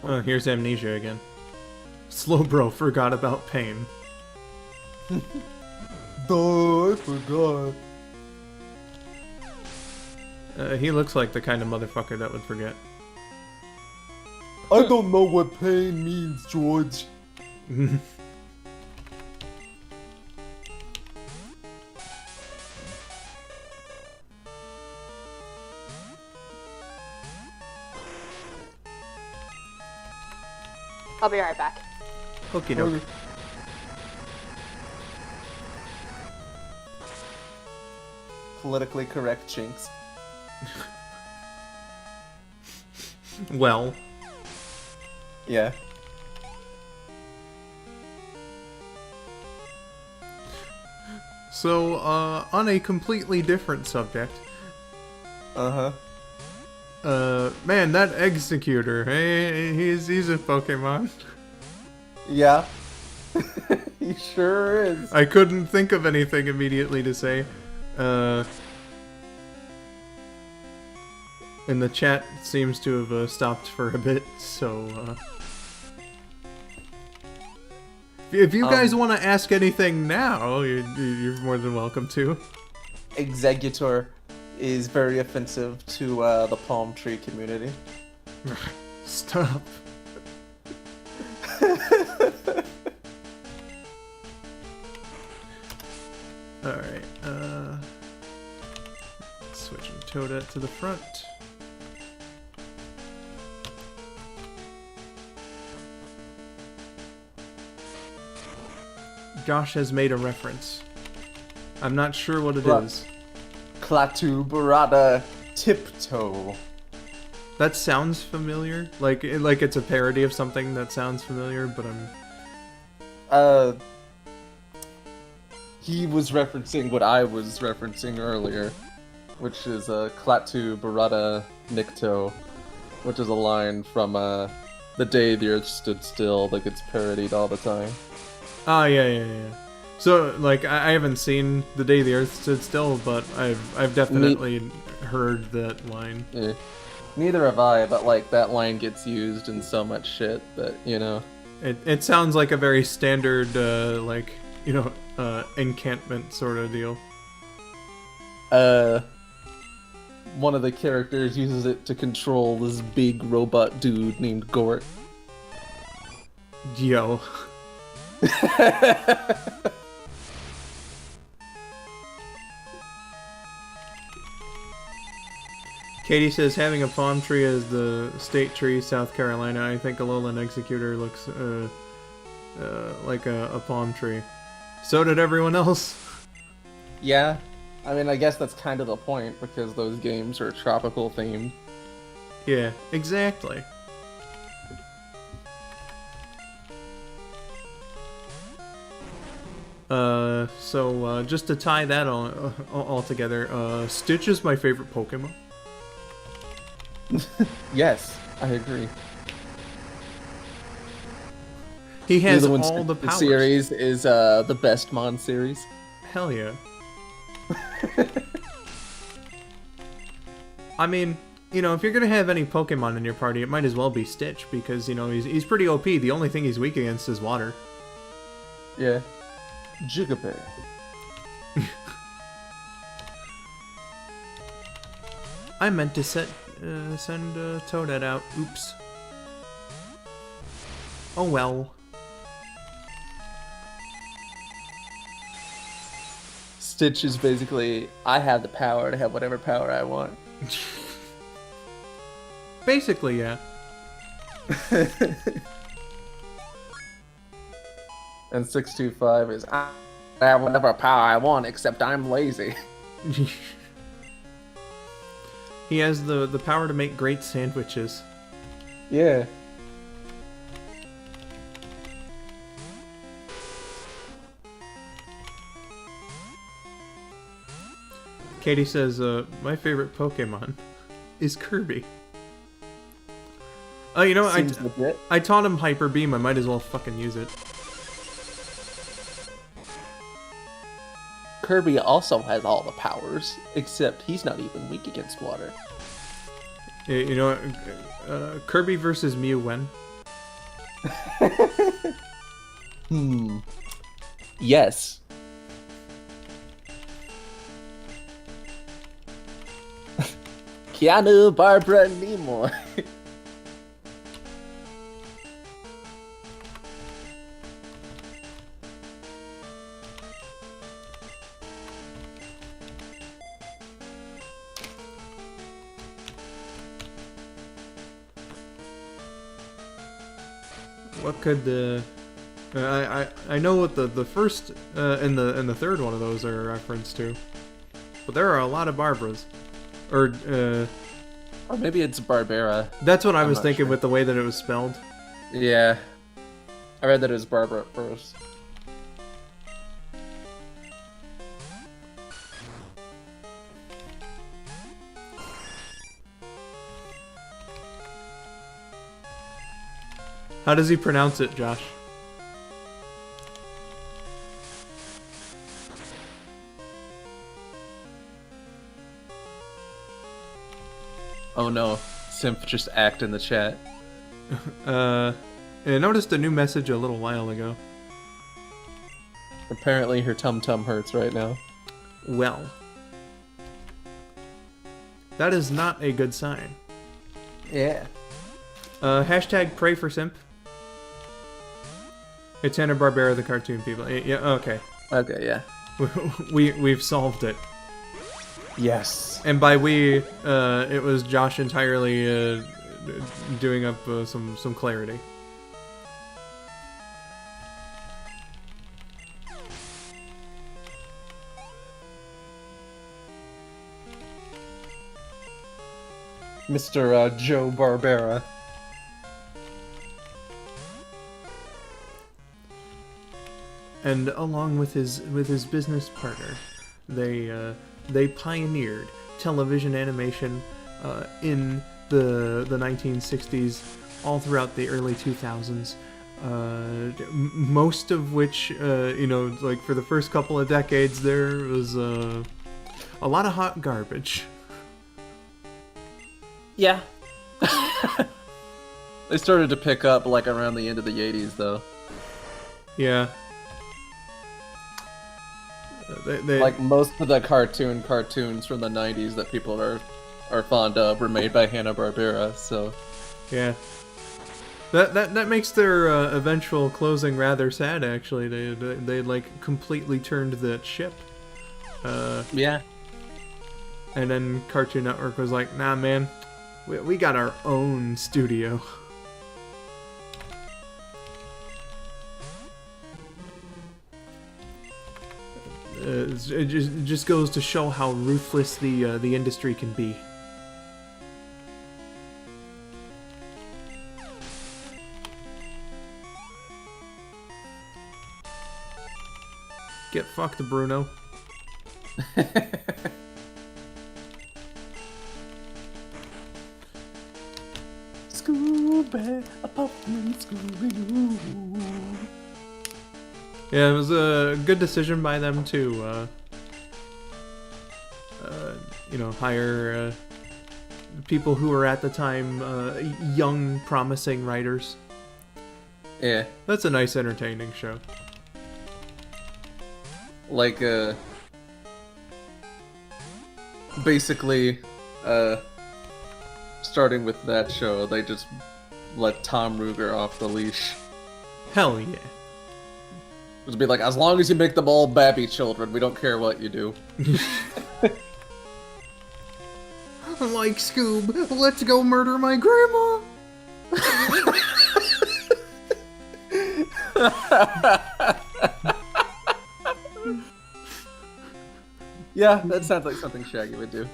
Oh, here's Amnesia again. Slowbro forgot about pain. Duh, I forgot. He looks like the kind of motherfucker that would forget. I don't know what pain means, George. I'll be right back. Okie doke. Politically correct chinks. Well, Yeah. so, on a completely different subject, Uh-huh. man, that Executor, hey, he's a Pokemon. Yeah. He sure is. I couldn't think of anything immediately to say. And the chat seems to have stopped for a bit, so if you guys want to ask anything now, you're more than welcome to. Executor is very offensive to the palm tree community. Stop. Alright, switching Toadette to the front. Josh has made a reference. I'm not sure what it What? is. Klaatu Barada Tiptoe. That sounds familiar. Like it's a parody of something that sounds familiar, but I'm... He was referencing what I was referencing earlier, which is Klaatu Barada Nikto, which is a line from The Day the Earth Stood Still that gets parodied all the time. Oh, yeah. So, like, I haven't seen The Day the Earth Stood Still, but I've definitely heard that line. Yeah. Neither have I, but like that line gets used in so much shit that, you know. It sounds like a very standard, like, you know, encampment sort of deal. One of the characters uses it to control this big robot dude named Gort. Yo. Katie says, having a palm tree as the state tree, South Carolina, I think Alolan Executor looks like a palm tree. So did everyone else. Yeah, I mean, I guess that's kind of the point, because those games are tropical themed. Yeah, exactly. So just to tie that all together, Stitch is my favorite Pokemon. Yes, I agree. He has Either all the The powers. series is the best Mon series. Hell yeah. I mean, you know, if you're gonna have any Pokemon in your party, it might as well be Stitch, because, you know, he's pretty OP. The only thing he's weak against is water. Yeah. Jigabay. I meant to send Toadette out. Oops. Oh well. Stitch is basically, I have the power to have whatever power I want. Basically, yeah. And 625 is, I have whatever power I want, except I'm lazy. He has the power to make great sandwiches. Yeah. Katie says, my favorite Pokemon is Kirby. Oh, you know, Seems legit. I taught him Hyper Beam. I might as well fucking use it. Kirby also has all the powers, except he's not even weak against water. You know, Kirby versus Mew when? Yes. Keanu, Barbara, and Nimoy. what could the... I know what the first and the third one of those are a reference to. But there are a lot of Barbaras. Or maybe it's Barbara. that's what I I'm was not thinking sure. with the way that it was spelled. Yeah. I read that it was Barbara at first. How does he pronounce it, Josh? Oh no, Symph just act in the chat. I noticed a new message a little while ago. Apparently her tum-tum hurts right now. Well, that is not a good sign. Yeah. Hashtag pray for Symph. It's Hanna-Barbera, the cartoon people. Yeah, okay. Okay, yeah. We've solved it. Yes. And by we, it was Josh entirely doing up some clarity. Mr. Joe Barbera. And along with his business partner, they pioneered television animation in the 1960s, all throughout the early 2000s. Most of which, like for the first couple of decades, there was a lot of hot garbage. Yeah. They started to pick up like around the end of the 80s, though. Yeah. They Like most of the cartoons from the 90s that people are fond of were made by Hanna-Barbera, so... Yeah. That makes their eventual closing rather sad, actually. They like completely turned that ship. Yeah. And then Cartoon Network was like, nah, man, we got our own studio. It just goes to show how ruthless the industry can be. Get fucked, Bruno. Scooby, a Puffman, Scooby-Doo. Yeah, it was a good decision by them to, hire people who were at the time young, promising writers. Yeah. That's a nice, entertaining show. Like, basically, starting with that show, they just let Tom Ruger off the leash. Hell yeah. Just be like, as long as you make them all babby children, we don't care what you do. Like Scoob, let's go murder my grandma! Yeah, that sounds like something Shaggy would do.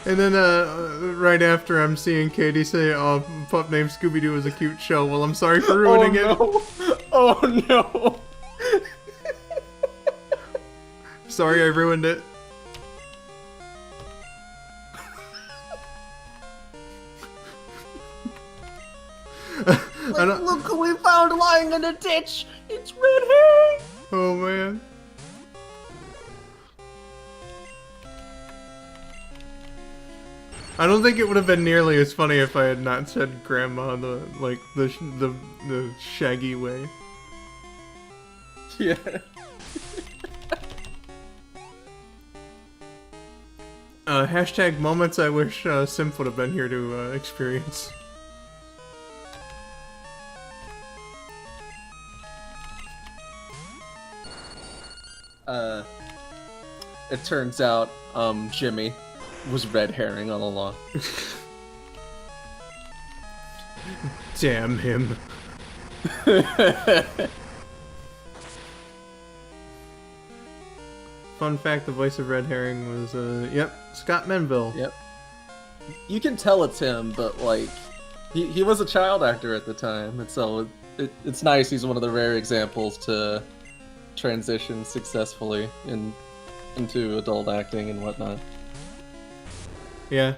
And then, right after, I'm seeing Katie say, "Oh, pup named Scooby-Doo is a cute show." Well, I'm sorry for ruining it. Oh no! Sorry I ruined it. Look who we found lying in a ditch! It's Red Herring! Oh, man. I don't think it would have been nearly as funny if I had not said grandma the Shaggy way. Yeah. Hashtag moments I wish Symph would have been here to experience. it turns out Jimmy was red herring all along. Damn him. Fun fact, the voice of Red Herring was, yep, Scott Menville. Yep. You can tell it's him, but, like, he was a child actor at the time, and so it's nice he's one of the rare examples to transition successfully into adult acting and whatnot. Yeah.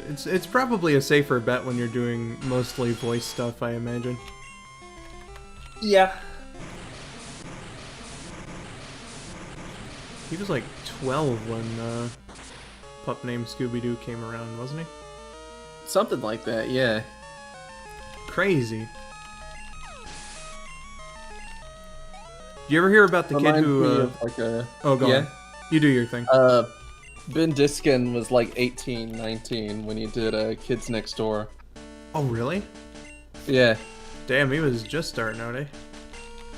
It's probably a safer bet when you're doing mostly voice stuff, I imagine. Yeah. He was like 12 when Pup Named Scooby-Doo came around, wasn't he? Something like that, yeah. Crazy. Do you ever hear about the kid Reminds who... me of, like a... Oh, go on. You do your thing. Ben Diskin was like 18, 19 when he did Kids Next Door. Oh, really? Yeah. Damn, he was just starting out, eh?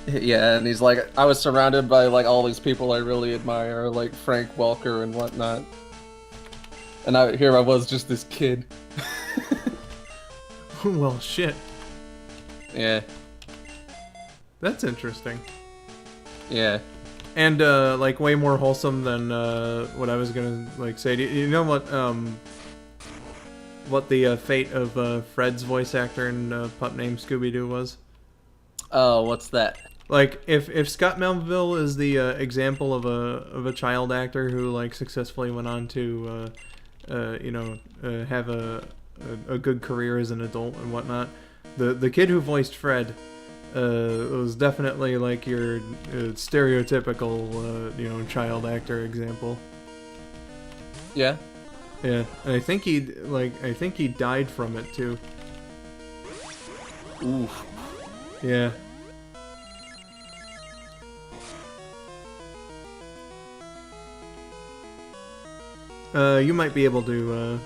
Yeah, and he's like, I was surrounded by like all these people I really admire, like Frank Welker and whatnot. And here I was, just this kid. Well, shit. Yeah. That's interesting. Yeah. And, like, way more wholesome than, what I was gonna, like, say. Do you know what the fate of, Fred's voice actor in, Pup Named Scooby-Doo was? Oh, what's that? Like, if Scott Melville is the, example of a child actor who, like, successfully went on to, you know, have a good career as an adult and whatnot, the kid who voiced Fred, was definitely like your stereotypical, you know, child actor example. Yeah. Yeah, and I think he died from it too. Oof. Yeah. You might be able to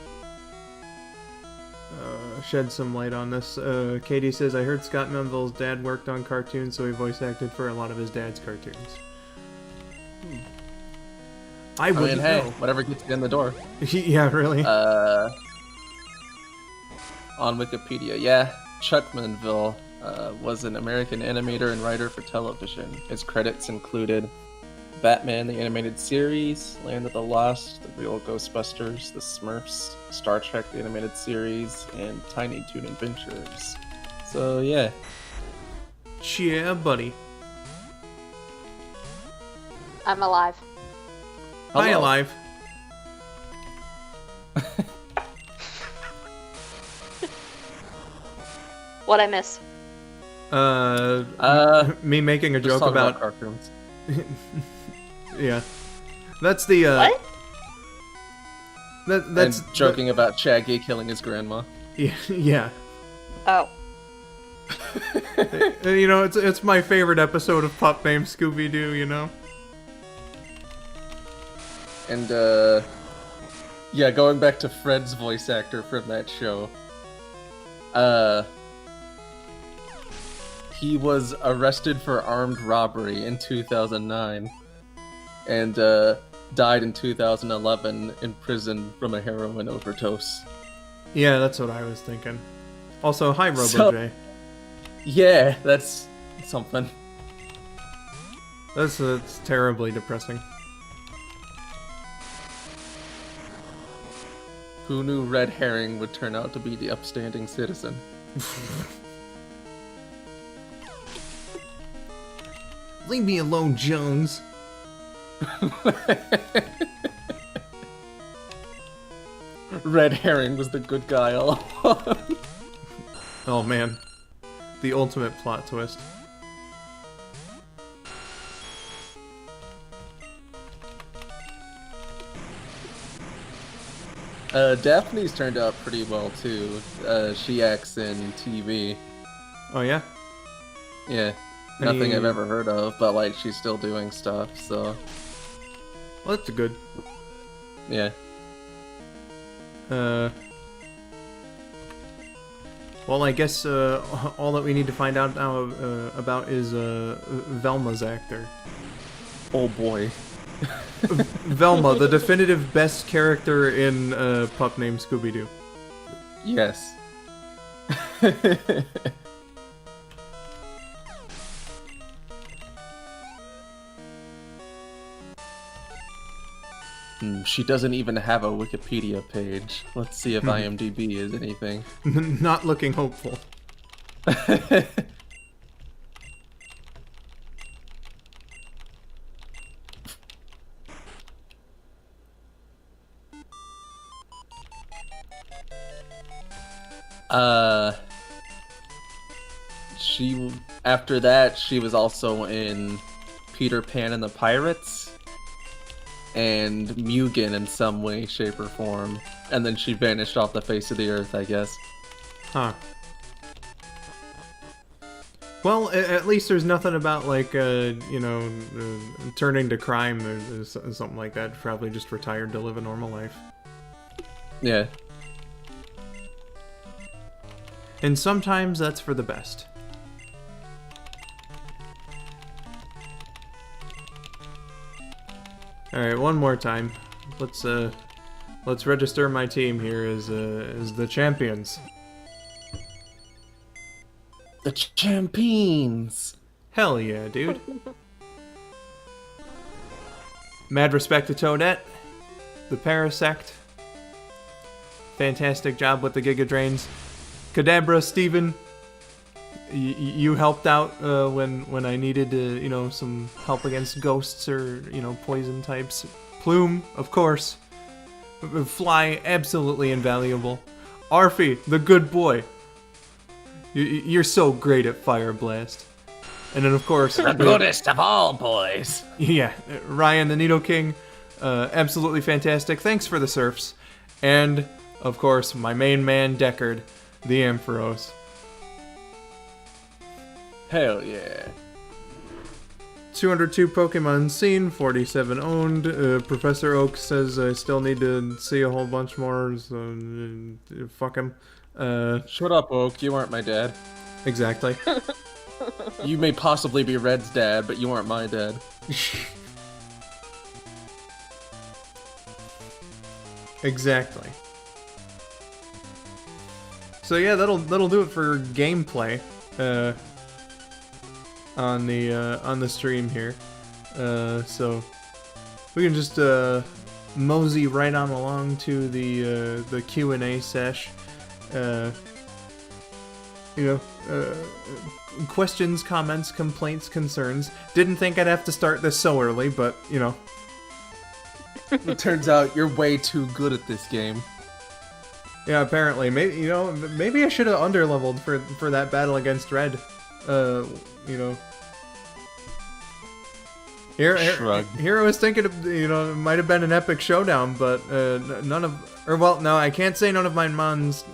shed some light on this. Katie says, I heard Scott Menville's dad worked on cartoons, so he voice acted for a lot of his dad's cartoons. I wouldn't hey, know. whatever gets you in the door. Yeah, really? On Wikipedia, yeah. Chuck Menville was an American animator and writer for television. His credits included Batman the Animated Series, Land of the Lost, The Real Ghostbusters, The Smurfs, Star Trek the Animated Series, and Tiny Toon Adventures. So, yeah. Yeah, buddy. I'm alive. Hi, Hello. alive. What I miss? Me making a Just joke talk about... cartoons. Yeah. That's the, What? That's... And joking about Shaggy killing his grandma. Yeah, yeah. Oh. You know, it's my favorite episode of Pup Named Scooby-Doo, you know? And, yeah, going back to Fred's voice actor from that show. He was arrested for armed robbery in 2009. And, died in 2011 in prison from a heroin overdose. Yeah, that's what I was thinking. Also, hi, Robo So- J. Yeah, that's something. That's terribly depressing. Who knew Red Herring would turn out to be the upstanding citizen? Leave me alone, Jones. Red Herring was the good guy all along. Oh man. The ultimate plot twist. Daphne's turned out pretty well too. She acts in TV. Oh yeah? Yeah. Any- Nothing I've ever heard of, but like she's still doing stuff, so Well, that's good. yeah. Well, I guess all that we need to find out now about is Velma's actor. Oh boy. Velma, the definitive best character in a pup named Scooby-Doo. Yes. She doesn't even have a Wikipedia page. Let's see if IMDb is anything. Not looking hopeful. After that, she was also in Peter Pan and the Pirates and Mugen in some way, shape, or form. And then she vanished off the face of the earth, I guess. Huh. Well, at least there's nothing about, like, turning to crime or something like that. Probably just retired to live a normal life. Yeah. And sometimes that's for the best. Alright, one more time. Let's register my team here as the champions. The champions! Hell yeah, dude. Mad respect to Toadette. The Parasect. Fantastic job with the Giga Drains. Kadabra, Steven. You helped out when I needed some help against ghosts or poison types. Plume, of course. Fly, absolutely invaluable. Arfie, the good boy. You're so great at Fire Blast. And then of course The goodest of all boys. yeah, Ryan, the Needle King, absolutely fantastic. Thanks for the surfs. And of course my main man Deckard, the Ampharos. Hell yeah. 202 Pokemon seen, 47 owned. Professor Oak says I still need to see a whole bunch more, so fuck him. Shut up, Oak. You aren't my dad. Exactly. You may possibly be Red's dad, but you aren't my dad. Exactly. So yeah, that'll do it for gameplay. On the stream here. So we can just mosey right on along to the Q&A sesh. Questions, comments, complaints, concerns. Didn't think I'd have to start this so early, but It turns out you're way too good at this game. yeah, apparently. Maybe I should have underleveled for that battle against Red. Here I was thinking of, it might have been an epic showdown, but I can't say none of my mons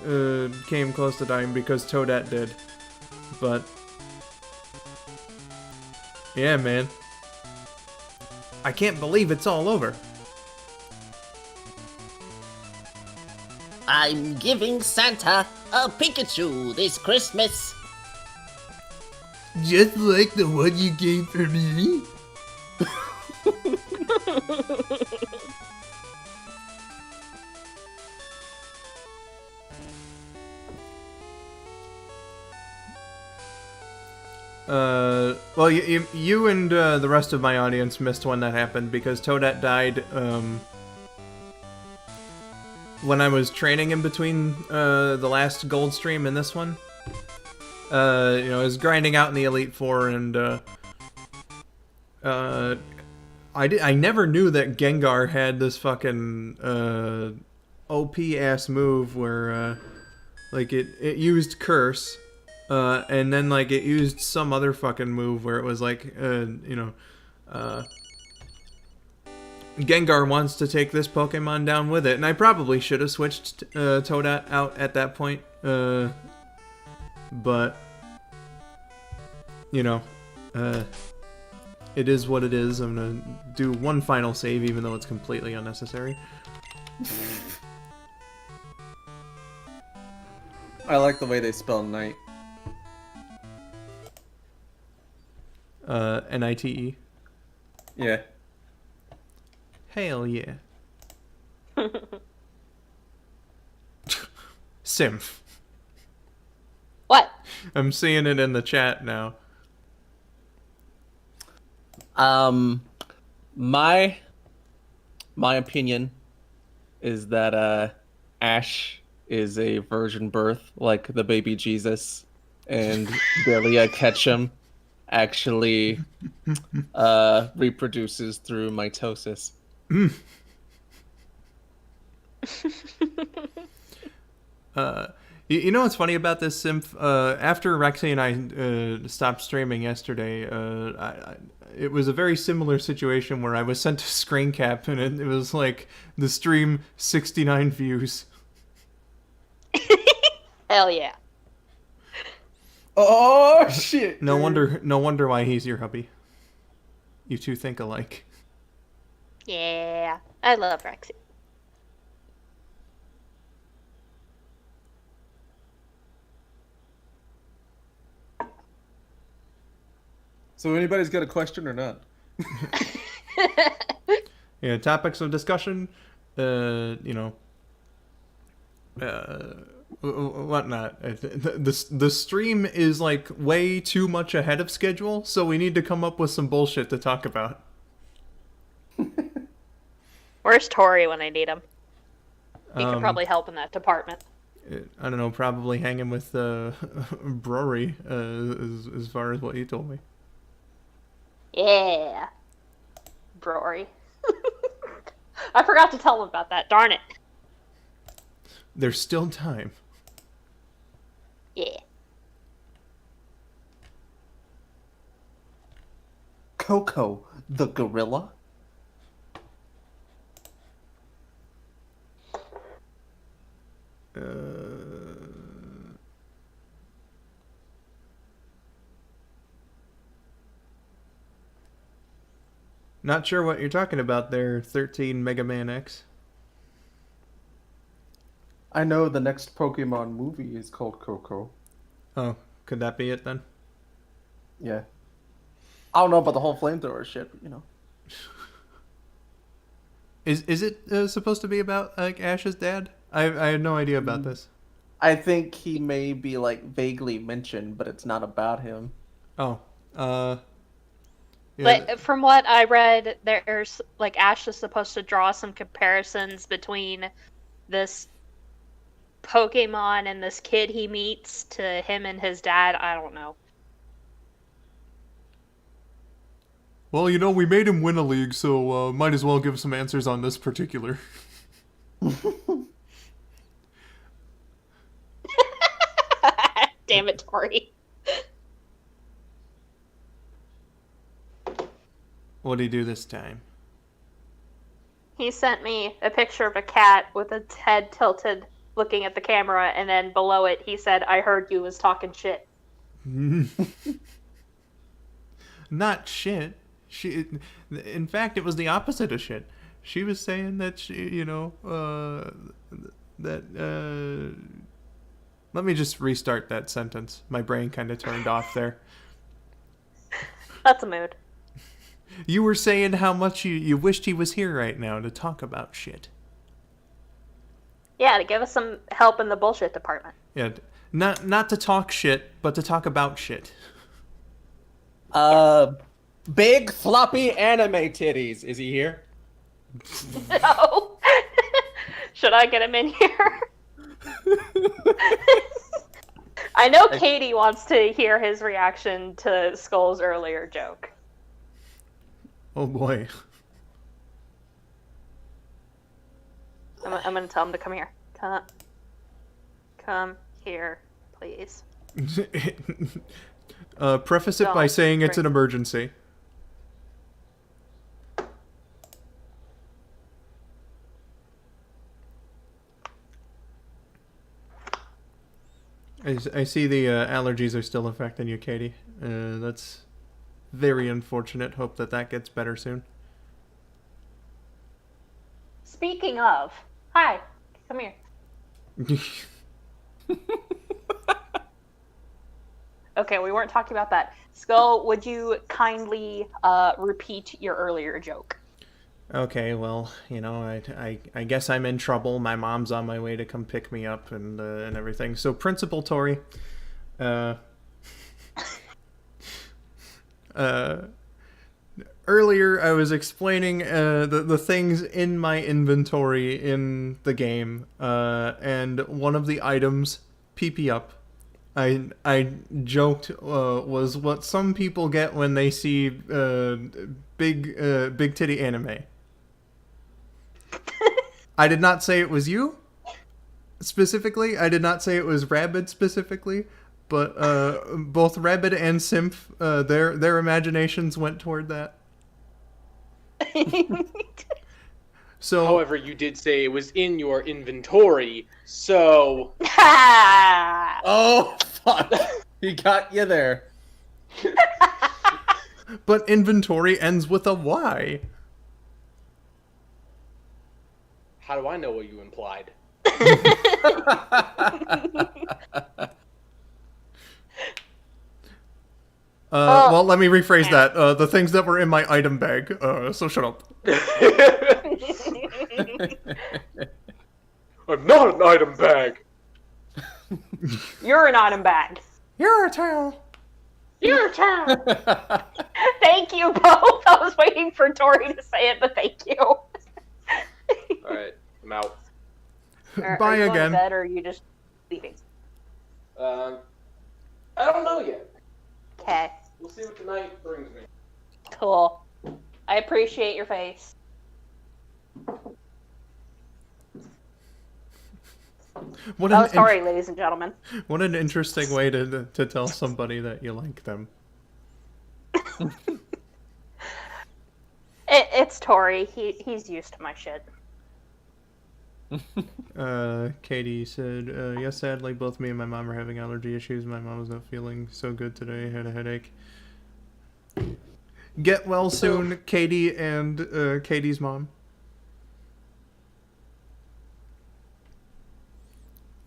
came close to dying because Toadette did. But yeah, man, I can't believe it's all over. I'm giving Santa a Pikachu this Christmas. Just like the one you gave for me. Well, you and the rest of my audience missed when that happened because Toadette died when I was training in between the last gold stream and this one. I was grinding out in the Elite Four, and I never knew that Gengar had this fucking OP ass move where it used Curse, and then it used some other fucking move where it was Gengar wants to take this Pokemon down with it, and I probably should have switched Toadette out at that point. But it is what it is. I'm gonna do one final save, even though it's completely unnecessary. I like the way they spell night. Nite. Yeah. Hell yeah. Symph. What? I'm seeing it in the chat now. My opinion is that Ash is a virgin birth, like the baby Jesus, and Delia Ketchum actually reproduces through mitosis. You know what's funny about this, Symph? After Rexy and I stopped streaming yesterday, it was a very similar situation where I was sent a screen cap, and it was like the stream 69 views. Hell yeah. Oh shit! No wonder why he's your hubby. You two think alike. Yeah. I love Rexy. So anybody's got a question or not? Yeah, topics of discussion, whatnot. The stream is like way too much ahead of schedule, so we need to come up with some bullshit to talk about. Where's Tori when I need him? He could probably help in that department. I don't know, probably hanging with Brory, as far as what you told me. Yeah. Brory. I forgot to tell him about that. Darn it. There's still time. Yeah. Coco, the gorilla? Not sure what you're talking about there, 13 Mega Man X. I know the next Pokemon movie is called Coco. Oh, could that be it then? Yeah. I don't know about the whole flamethrower shit, but you know. Is it supposed to be about like Ash's dad? I had no idea about this. I think he may be like vaguely mentioned, but it's not about him. Oh, yeah. But from what I read, there's like Ash is supposed to draw some comparisons between this Pokemon and this kid he meets to him and his dad. I don't know. Well, you know, we made him win a league, so might as well give some answers on this particular. Damn it, Tori. What did he do this time? He sent me a picture of a cat with its head tilted looking at the camera, and then below it he said, "I heard you was talking shit." Not shit. In fact, it was the opposite of shit. She was saying that let me just restart that sentence. My brain kind of turned off there. That's a mood. You were saying how much you wished he was here right now to talk about shit. Yeah, to give us some help in the bullshit department. Yeah, not to talk shit, but to talk about shit. Big floppy anime titties. Is he here? No. Should I get him in here? I know Katie wants to hear his reaction to Skull's earlier joke. Oh boy. I'm gonna tell him to come here. Come here, please. Preface it by saying it's an emergency. I see the allergies are still affecting you, Katie. That's very unfortunate. Hope that gets better soon. Speaking of, hi, come here. Okay, we weren't talking about that. Skull, would you kindly repeat your earlier joke? Okay, well, I guess I'm in trouble. My mom's on my way to come pick me up and everything. So, Principal Tori, earlier I was explaining the things in my inventory in the game, and one of the items, PP Up, I joked was what some people get when they see big titty anime. I did not say it was you specifically. I did not say it was Rabid specifically, but both Rabid and Symph, their imaginations went toward that. So, However, you did say it was in your inventory, so... Oh, fuck. He got you there. but inventory ends with a Y. How do I know what you implied? Well, let me rephrase that. The things that were in my item bag. So shut up. I'm not an item bag! You're an item bag. You're a tail. Your turn. Thank you both. I was waiting for Tori to say it, but thank you. Alright, I'm out. Bye are you again. Going to bed, or are you just leaving? I don't know yet. Okay. We'll see what the night brings me. Cool. I appreciate your face. What That an was Tori, ladies and gentlemen. what an interesting way to tell somebody that you like them. It's Tori. He's used to my shit. Katie said, yes, sadly, both me and my mom are having allergy issues. My mom was not feeling so good today. Had a headache. Get well soon, Katie and Katie's mom.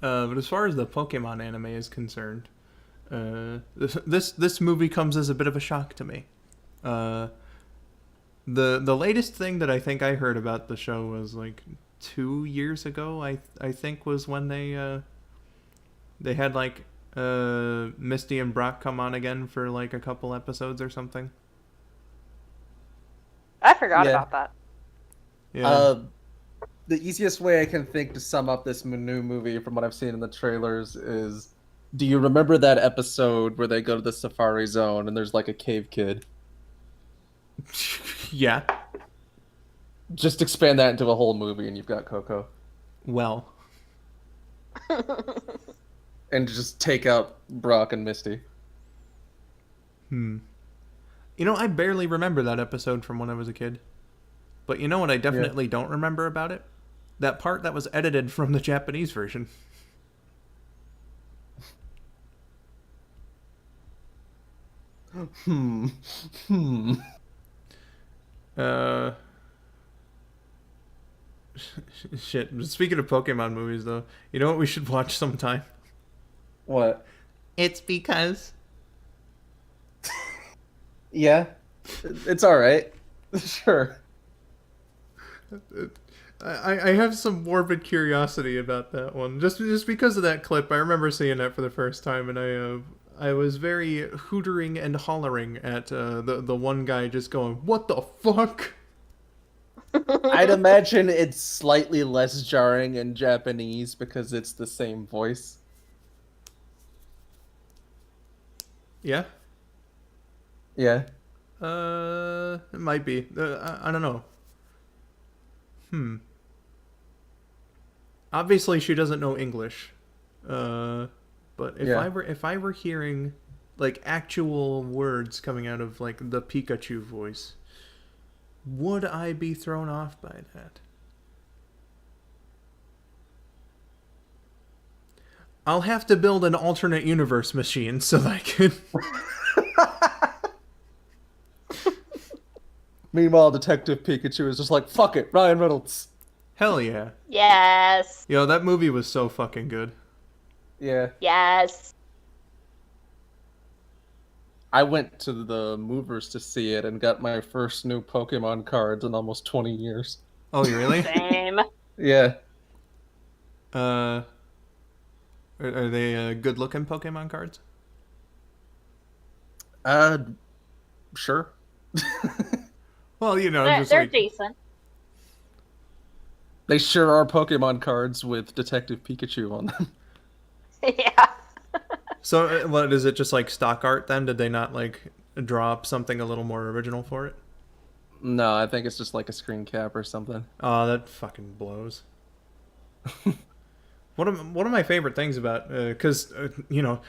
But as far as the Pokemon anime is concerned, this movie comes as a bit of a shock to me. The latest thing that I think I heard about the show was like 2 years ago. I think was when they had like Misty and Brock come on again for like a couple episodes or something. I forgot about that. Yeah. The easiest way I can think to sum up this new movie from what I've seen in the trailers is, do you remember that episode where they go to the Safari Zone and there's like a cave kid? Yeah. Just expand that into a whole movie and you've got Coco. Well. And just take out Brock and Misty. You know, I barely remember that episode from when I was a kid. But you know what I definitely don't remember about it? That part that was edited from the Japanese version. Shit. Speaking of Pokemon movies, though, you know what we should watch sometime? What? It's because... Yeah. It's alright. Sure. I have some morbid curiosity about that one. Just because of that clip. I remember seeing that for the first time, and I was very hootering and hollering at the one guy just going, "What the fuck?" I'd imagine it's slightly less jarring in Japanese because it's the same voice. Yeah? Yeah. It might be. I don't know. Obviously, she doesn't know English. But if I were hearing like actual words coming out of like the Pikachu voice, would I be thrown off by that? I'll have to build an alternate universe machine so that I can. Meanwhile, Detective Pikachu is just like, fuck it, Ryan Reynolds. Hell yeah. Yes. Yo, that movie was so fucking good. Yeah. Yes. I went to the movers to see it and got my first new Pokemon cards in almost 20 years. Oh, you really? Same. Yeah. Are they good-looking Pokemon cards? Uh, sure. Well, you know, They're, just they're like decent. They sure are Pokemon cards with Detective Pikachu on them. Yeah. so. What is it? Just like stock art? Then did they not like draw up something a little more original for it? No, I think it's just like a screen cap or something. Oh, that fucking blows. One of my favorite things about because you know.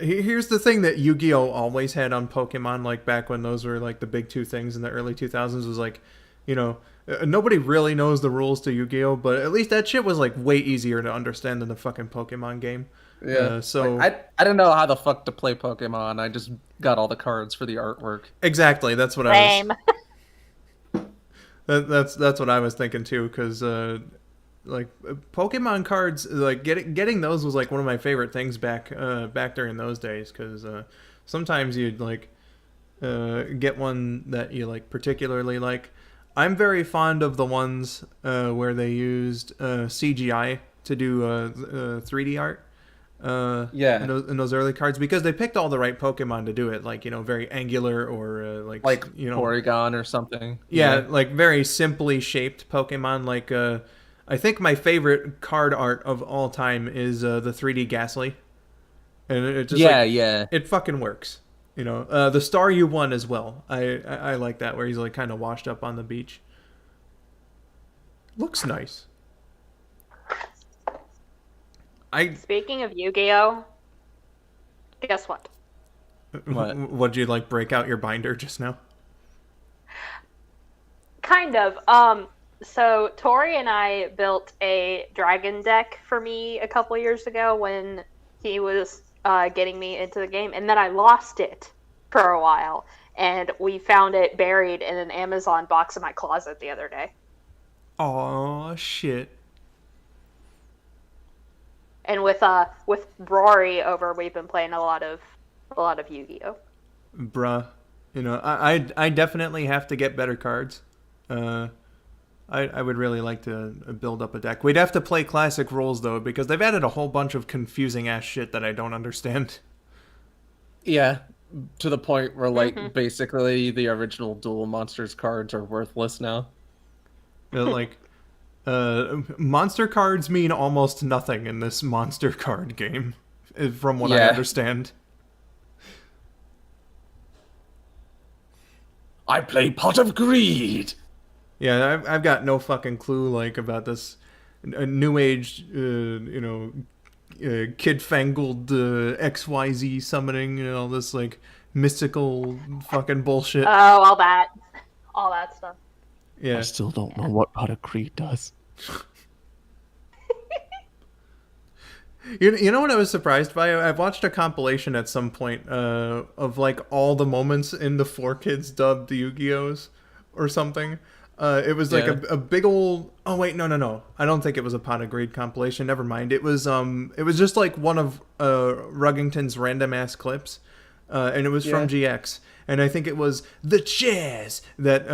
Here's the thing that Yu-Gi-Oh always had on Pokemon, like back when those were like the big two things in the early 2000s, was like, you know, nobody really knows the rules to Yu-Gi-Oh, but at least that shit was like way easier to understand than the fucking Pokemon game. Yeah. So like, I didn't know how the fuck to play Pokemon. I just got all the cards for the artwork. exactly, that's what Same. that's what I was thinking too, because like Pokemon cards, like getting those was like one of my favorite things back during those days, because sometimes you'd like get one that you like particularly like. I'm very fond of the ones where they used CGI to do 3D art. Yeah. In those early cards, because they picked all the right Pokemon to do it, like, you know, very angular or Like you know, Porygon or something. yeah, like very simply shaped Pokemon. Like I think my favorite card art of all time is the 3D Ghastly, and it just yeah. it fucking works. You know, the Star You won as well. I like that, where he's like kind of washed up on the beach. Looks nice. Speaking of Yu-Gi-Oh, guess what? What? Would you like break out your binder just now? Kind of. So Tori and I built a dragon deck for me a couple years ago when he was getting me into the game, and then I lost it for a while, and we found it buried in an Amazon box in my closet the other day. Oh shit. And with Rory over, we've been playing a lot of Yu-Gi-Oh. Bruh, you know, I definitely have to get better cards. I would really like to build up a deck. We'd have to play classic rules though, because they've added a whole bunch of confusing ass shit that I don't understand. Yeah. To the point where, like, basically the original Duel Monsters cards are worthless now. You know, like, monster cards mean almost nothing in this monster card game, from what I understand. I play Pot of Greed! Yeah, I've got no fucking clue, like, about this new age, you know, kid-fangled XYZ summoning, you know, this, like, mystical fucking bullshit. Oh, all that stuff. Yeah. I still don't know what Pot of Greed does. You know what I was surprised by? I've watched a compilation at some point of, like, all the moments in the 4Kids dubbed Yu-Gi-Ohs or something. It was like a big old... Oh, wait, no. I don't think it was a Pot of Greed compilation. Never mind. It was just like one of Ruggington's random-ass clips. And it was from GX. And I think it was the Chaz that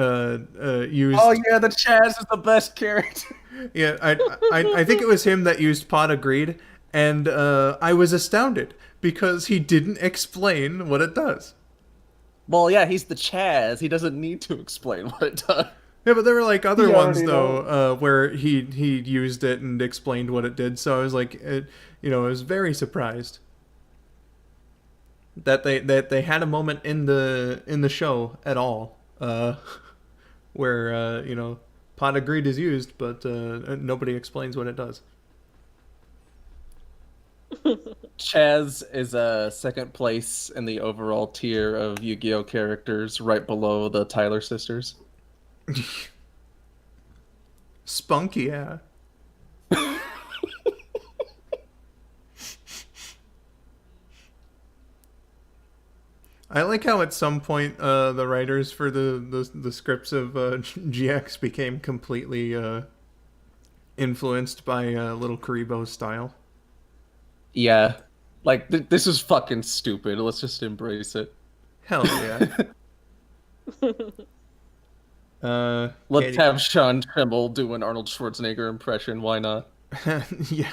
used... Oh, yeah, the Chaz is the best character. Yeah, I think it was him that used Pot of Greed. And I was astounded because he didn't explain what it does. Well, yeah, he's the Chaz. He doesn't need to explain what it does. Yeah, but there were like other ones though, where he used it and explained what it did. So I was like, I was very surprised that they had a moment in the show at all, where Pot of Greed is used, but nobody explains what it does. Chaz is second place in the overall tier of Yu-Gi-Oh characters, right below the Tyler sisters. Spunk, yeah. I like how at some point the writers for the scripts of GX became completely influenced by Little Karibo's style. Yeah. Like, this is fucking stupid. Let's just embrace it. Hell yeah. Let's Katie. have Sean Trimble do an Arnold Schwarzenegger impression. Why not? Yeah.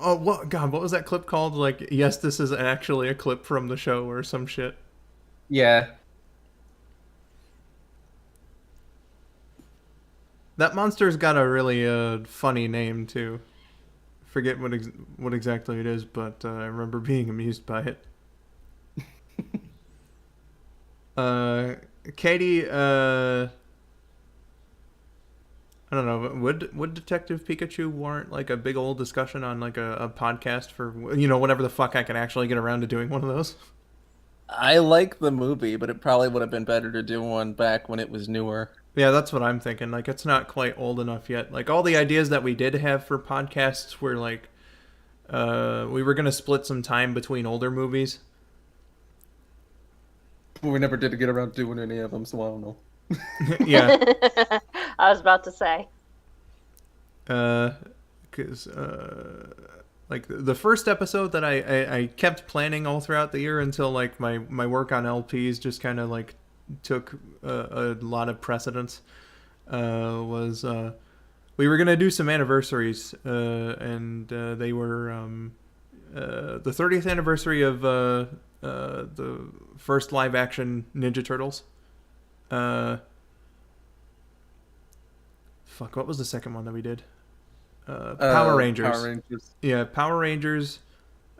Oh, what? God, what was that clip called? Like, yes, this is actually a clip from the show or some shit. Yeah. That monster's got a really funny name too. Forget what exactly it is, but I remember being amused by it. Katie, I don't know. Would Detective Pikachu warrant like a big old discussion on like a podcast for whenever the fuck I can actually get around to doing one of those? I like the movie, but it probably would have been better to do one back when it was newer. Yeah, that's what I'm thinking. Like, it's not quite old enough yet. Like, all the ideas that we did have for podcasts were like, we were gonna split some time between older movies. But we never did get around to doing any of them, so I don't know. Yeah. I was about to say. Because like the first episode that I kept planning all throughout the year until like my work on LPs just kind of like took a lot of precedence, was we were gonna do some anniversaries, and they were the 30th anniversary of the first live action Ninja Turtles. Fuck, what was the second one that we did? Power Rangers. Power Rangers. Yeah, Power Rangers,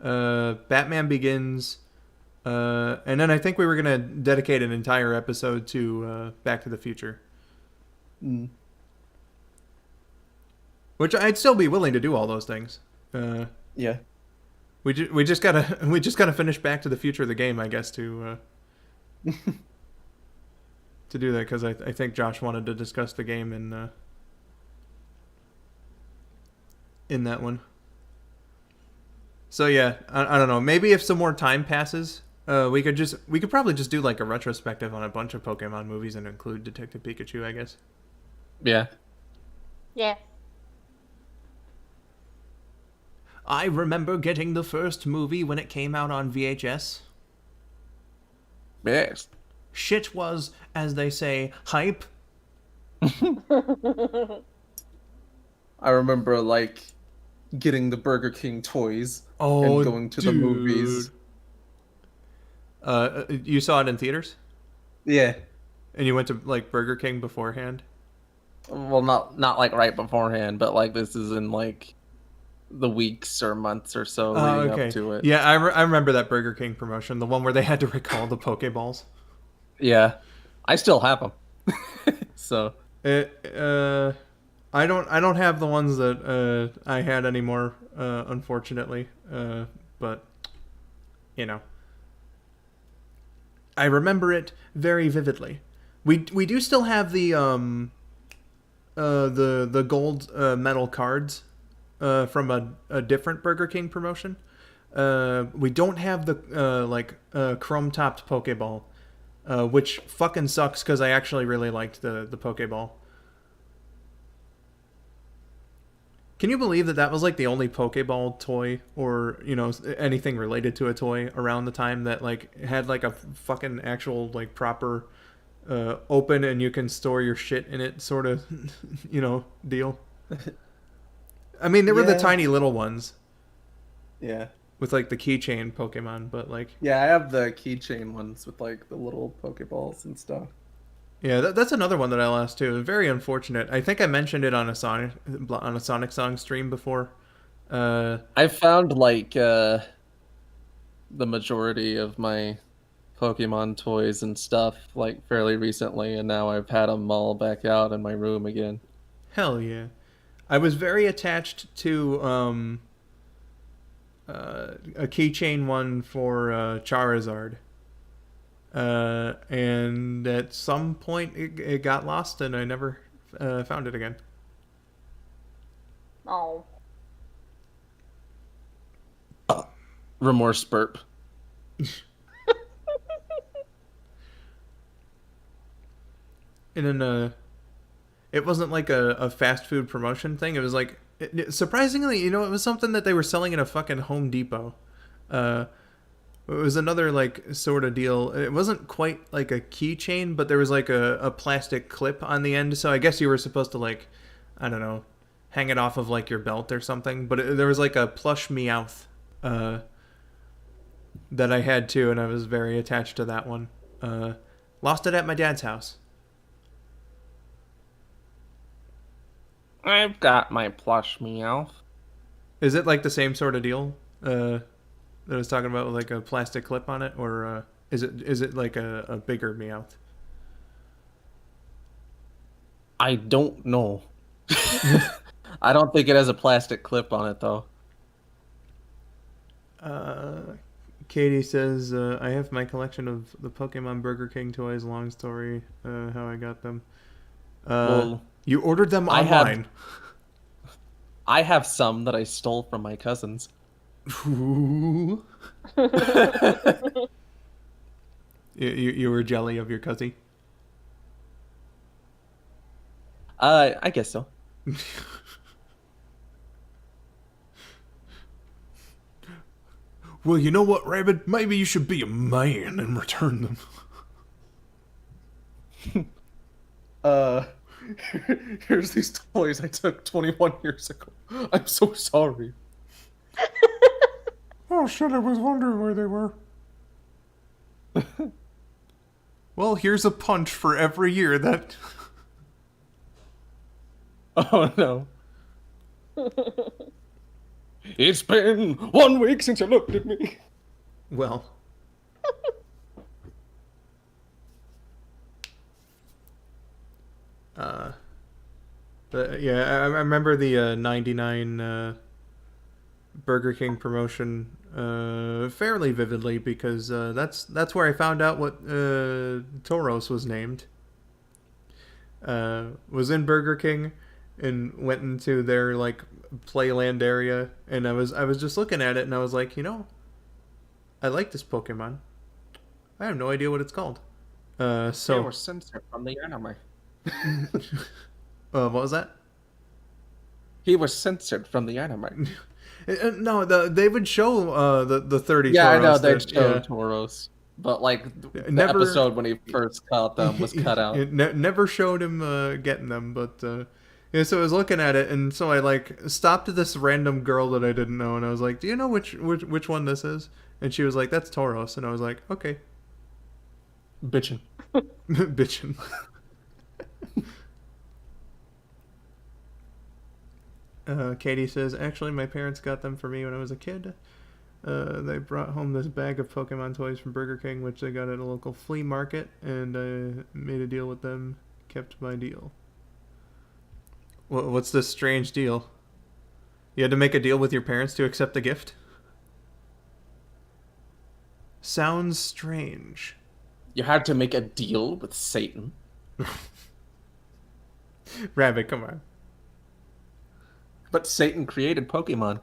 Batman Begins, and then I think we were gonna dedicate an entire episode to Back to the Future. Mm. Which I'd still be willing to do all those things. Yeah. We just gotta finish Back to the Future the game, I guess, to to do that, because I think Josh wanted to discuss the game in that one. So yeah, I don't know. Maybe if some more time passes, we could probably just do like a retrospective on a bunch of Pokemon movies and include Detective Pikachu, I guess. Yeah. Yeah. I remember getting the first movie when it came out on VHS. Yes. Shit was, as they say, hype. I remember like getting the Burger King toys Oh, and going to the movies. You saw it in theaters? Yeah. And you went to like Burger King beforehand? Well, not like right beforehand, but like this is in like the weeks or months or so leading up to it. Yeah, I remember that Burger King promotion, the one where they had to recall the Pokeballs. Yeah, I still have them. So I don't have the ones that I had anymore, unfortunately. But you know, I remember it very vividly. We do still have the gold metal cards from a different Burger King promotion. We don't have the chrome topped Pokeball, which fucking sucks because I actually really liked the Pokeball. Can you believe that was like the only Pokeball toy, or anything related to a toy around the time that like had like a fucking actual like proper open and you can store your shit in it sort of deal? I mean, there were the tiny little ones. Yeah. With like the keychain Pokemon, but like yeah, I have the keychain ones with like the little Pokeballs and stuff. Yeah, that's another one that I lost too. Very unfortunate. I think I mentioned it on a Sonic Song stream before. I found like the majority of my Pokemon toys and stuff like fairly recently, and now I've had them all back out in my room again. Hell yeah. I was very attached to a keychain one for Charizard. And at some point it got lost and I never found it again. Oh. Remorse burp. And then it wasn't like a fast food promotion thing. It was like Surprisingly, it was something that they were selling in a fucking Home Depot. It was another like sort of deal. It wasn't quite like a keychain, but there was like a plastic clip on the end. So I guess you were supposed to like, I don't know, hang it off of like your belt or something. But there was like a plush Meowth that I had too, and I was very attached to that one. Lost it at my dad's house. I've got my plush Meowth. Is it like the same sort of deal that I was talking about with like a plastic clip on it, or is it like a bigger Meowth? I don't know. I don't think it has a plastic clip on it though. Katie says, I have my collection of the Pokemon Burger King toys. Long story, how I got them. Well, you ordered them online. I have some that I stole from my cousins. Ooh. you were jelly of your cousin? I guess so. Well, you know what, Rabid? Maybe you should be a man and return them. Here's these toys I took 21 years ago. I'm so sorry. Oh shit, I was wondering where they were. Well, here's a punch for every year that... Oh no. It's been 1 week since you looked at me. Well... But yeah, I remember the 99 Burger King promotion fairly vividly because that's where I found out what Tauros was named. Was in Burger King and went into their like playland area, and I was just looking at it and I was like, I like this Pokemon. I have no idea what it's called. So They were censored from the anime. what was that? He was censored from the anime. No, they would show the 30 Yeah, Tauros. I know they'd show Tauros, but like the Never- episode when he first caught them was cut out. It never showed him getting them, but yeah. So I was looking at it, and so I like stopped this random girl that I didn't know, and I was like, "Do you know which one this is?" And she was like, "That's Tauros," and I was like, "Okay." Bitchin'. Bitchin'. Katie says, actually, my parents got them for me when I was a kid. They brought home this bag of Pokemon toys from Burger King, which they got at a local flea market, and I made a deal with them, kept my deal. What's this strange deal? You had to make a deal with your parents to accept the gift? Sounds strange. You had to make a deal with Satan. Rabbit, come on. But Satan created Pokemon.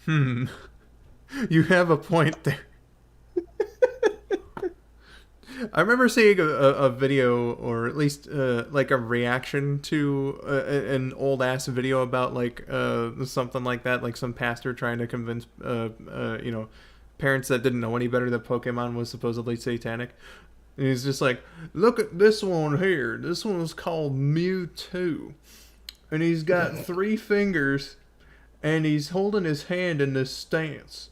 You have a point there. I remember seeing a video, or at least like a reaction to an old ass video about like something like that, like some pastor trying to convince parents that didn't know any better that Pokemon was supposedly satanic. And he's just like, look at this one here. This one's called Mewtwo. And he's got 3 fingers, and he's holding his hand in this stance.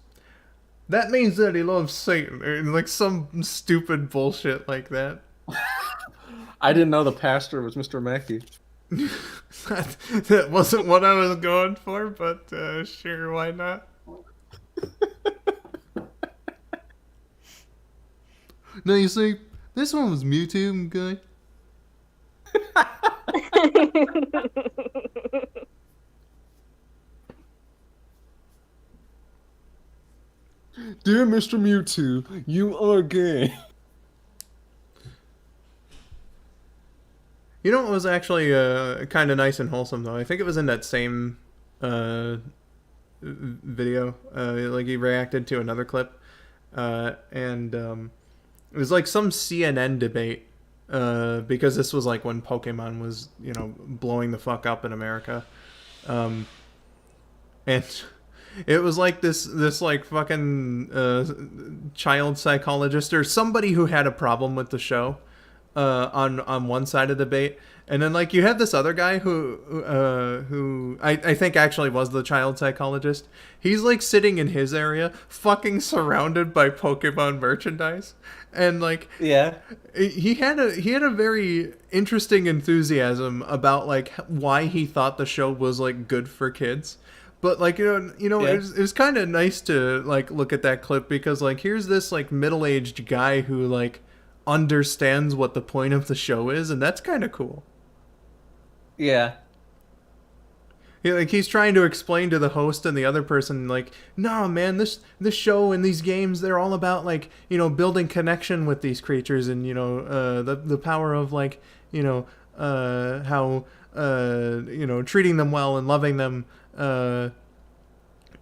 That means that he loves Satan, and like some stupid bullshit like that. I didn't know the pastor was Mr. Mackey. That wasn't what I was going for, but sure, why not? Now you see, this one was Mewtwo, okay? Dear Mr. Mewtwo, you are gay. You know what was actually kind of nice and wholesome, though? I think it was in that same video. Like, he reacted to another clip. And it was like some CNN debate. Because this was like when Pokemon was, blowing the fuck up in America. And it was like this like fucking child psychologist or somebody who had a problem with the show on one side of the debate, and then like you have this other guy who I think actually was the child psychologist. He's like sitting in his area, fucking surrounded by Pokemon merchandise, and like he had a very interesting enthusiasm about like why he thought the show was like good for kids. But like it was kind of nice to like look at that clip because like here's this like middle-aged guy who like understands what the point of the show is, and that's kind of cool. Yeah. Like he's trying to explain to the host and the other person like, no man, this show and these games, they're all about like, you know, building connection with these creatures and, you know, the power of like, you know, how you know, treating them well and loving them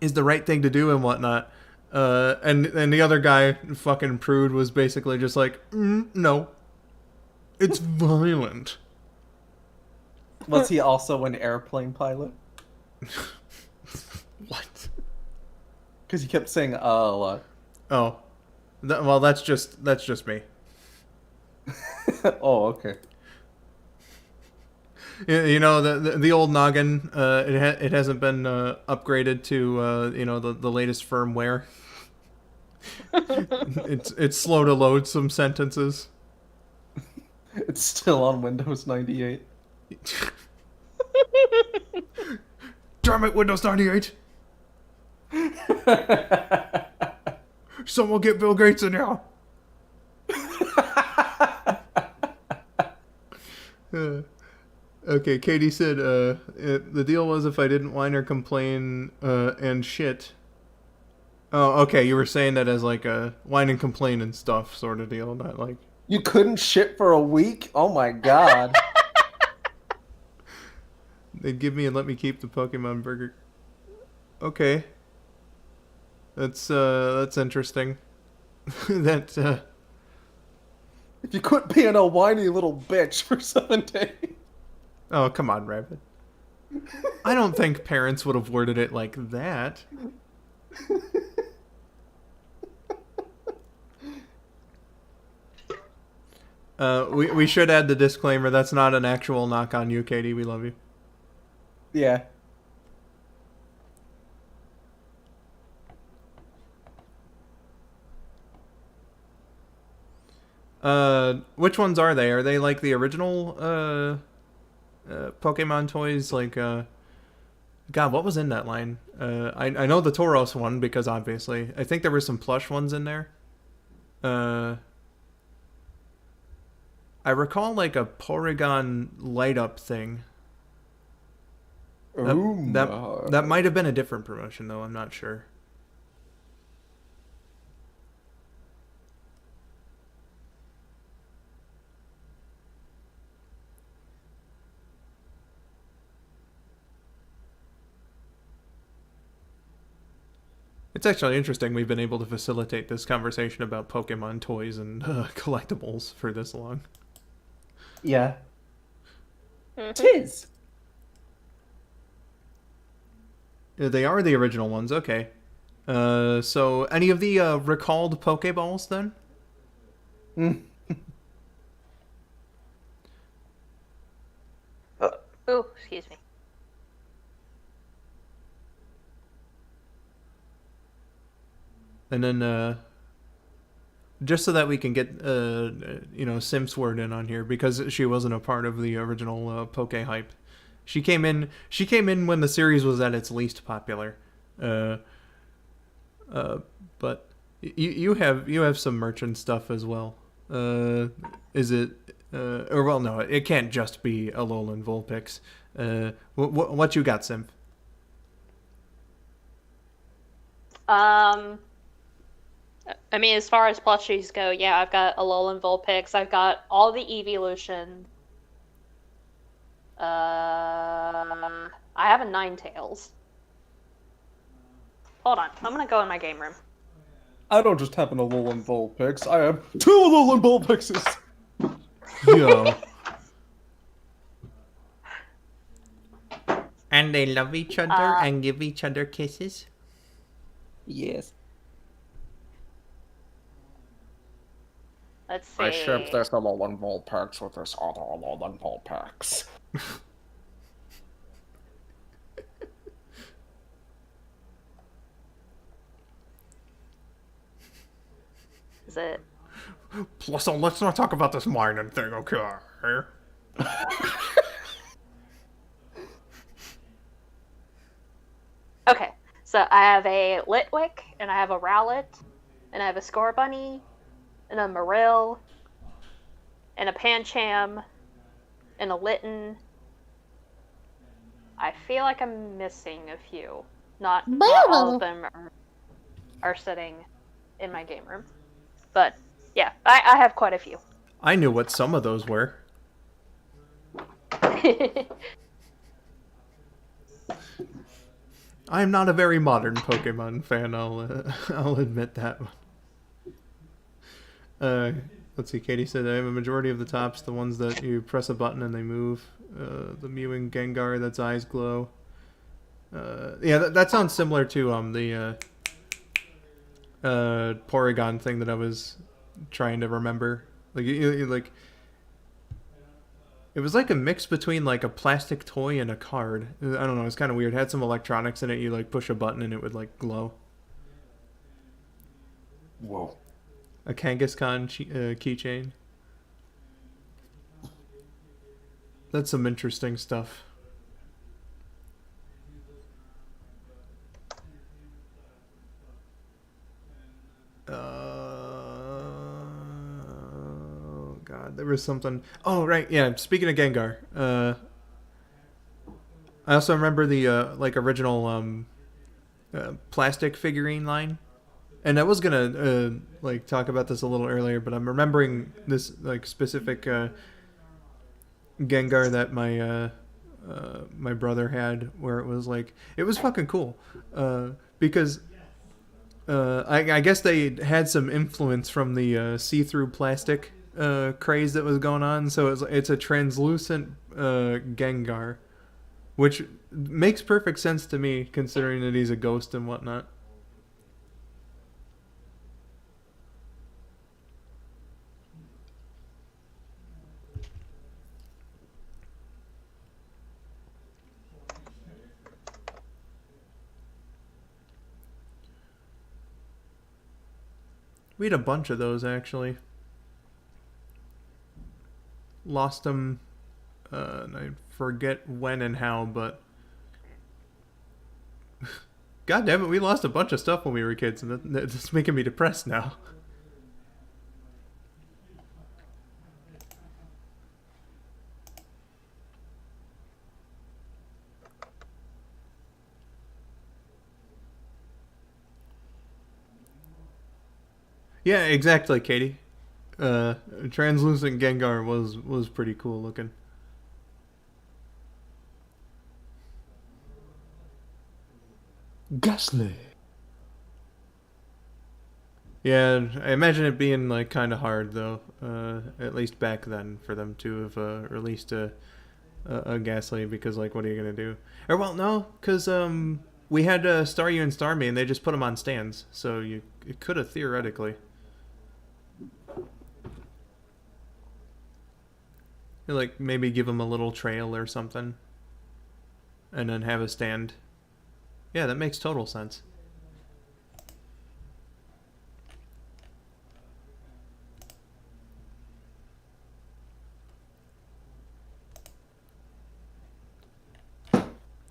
is the right thing to do and whatnot. And the other guy, fucking prude, was basically just like, no, it's violent. Was he also an airplane pilot? What? Because he kept saying a lot. Oh, well, that's just me. Oh, okay. You know, the old noggin, it hasn't been upgraded to you know, the latest firmware. It's slow to load some sentences. It's still on Windows 98. Damn it, Windows 98! Someone get Bill Gates in here! Okay, Katie said, the deal was if I didn't whine or complain, and shit. Oh, okay, you were saying that as like a whine and complain and stuff sort of deal, not like... You couldn't shit for a week? Oh my god. They'd give me and let me keep the Pokemon burger. Okay. That's interesting. That, If you quit being a whiny little bitch for 7 days. Oh, come on, Rabbit. I don't think parents would have worded it like that. We should add the disclaimer, that's not an actual knock on you, Katie. We love you. Yeah. Which ones are they? Are they like the original Pokemon toys? Like, God, what was in that line? I know the Tauros one because obviously. I think there were some plush ones in there. I recall like a Porygon light up thing. That might have been a different promotion though, I'm not sure. It's actually interesting we've been able to facilitate this conversation about Pokemon toys and collectibles for this long. Yeah. Tis. They are the original ones, okay. So any of the recalled Pokeballs then? Oh, excuse me. And then, just so that we can get, you know, Symph's word in on here, because she wasn't a part of the original Poke hype. She came in when the series was at its least popular. But you have some merchant stuff as well. Is it, or well, no, it can't just be Alolan Vulpix. What you got, Symph? I mean, as far as plushies go, yeah, I've got Alolan Vulpix. I've got all the Evolutions. I have a Ninetales. Hold on, I'm gonna go in my game room. I don't just have an Alolan Vulpix, I have 2 Alolan Vulpixes! Yo. And they love each other and give each other kisses? Yes. Let's see. I ship this alone Vulpix with this other alone Vulpix. Is it? Plus, let's not talk about this mining thing, okay? Okay, so I have a Litwick, and I have a Rowlet, and I have a Scorbunny, and a Marill, and a Pancham, and a Litten. I feel like I'm missing a few. Not all of them are sitting in my game room. But, yeah, I have quite a few. I knew what some of those were. I'm not a very modern Pokemon fan, I'll admit that. Let's see, Katie said I have a majority of the tops, the ones that you press a button and they move. The Mew and Gengar, that's eyes glow. Yeah, that sounds similar to the Porygon thing that I was trying to remember. Like, like it was like a mix between like a plastic toy and a card. I don't know, it's kind of weird. It had some electronics in it. You like push a button and it would like glow. Whoa. A Kangaskhan keychain. That's some interesting stuff. Oh god, there was something. Oh right, yeah. Speaking of Gengar, I also remember the like original plastic figurine line, and I was gonna like talk about this a little earlier, but I'm remembering this like specific Gengar that my brother had, where it was like it was fucking cool, because. I guess they had some influence from the see-through plastic craze that was going on. So it's a translucent Gengar, which makes perfect sense to me considering that he's a ghost and whatnot. We had a bunch of those, actually. Lost them, and I forget when and how, but... God damn it, we lost a bunch of stuff when we were kids, and that's making me depressed now. Yeah, exactly, Katie. Translucent Gengar was pretty cool looking. Ghastly. Yeah, I imagine it being like kind of hard though, at least back then, for them to have released a Ghastly, because like, what are you gonna do? Or well, no, because we had Staryu and Starmie, and they just put them on stands, so it could have theoretically. Like, maybe give them a little trail or something. And then have a stand. Yeah, that makes total sense.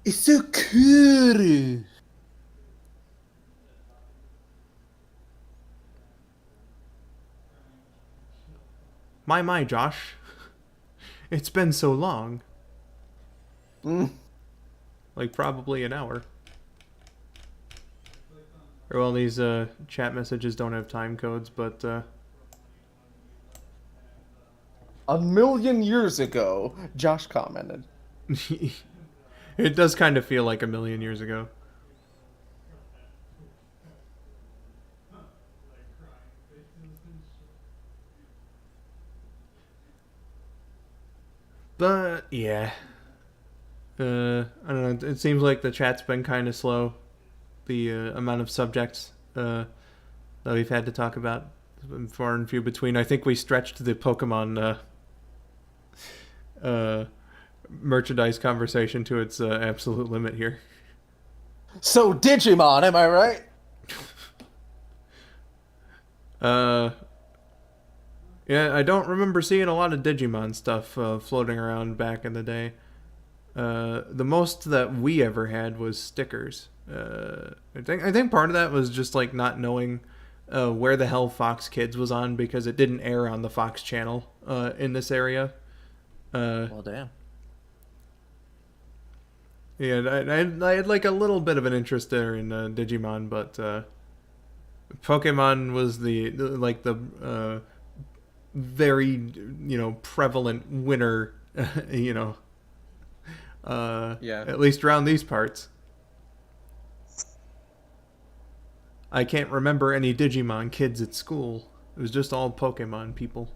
It's so cool! My, Josh. It's been so long. Like, probably an hour. Or, well, these chat messages don't have time codes, but... 1,000,000 years ago, Josh commented. It does kind of feel like 1,000,000 years ago. But, yeah. I don't know. It seems like the chat's been kind of slow. The amount of subjects that we've had to talk about has been far and few between. I think we stretched the Pokemon merchandise conversation to its absolute limit here. So Digimon, am I right? Yeah, I don't remember seeing a lot of Digimon stuff floating around back in the day. The most that we ever had was stickers. I think part of that was just like not knowing where the hell Fox Kids was on because it didn't air on the Fox channel in this area. Well, damn. Yeah, I had like a little bit of an interest there in Digimon, but Pokemon was the very prevalent winner, Yeah. at least around these parts. I can't remember any Digimon kids at school. It was just all Pokemon people.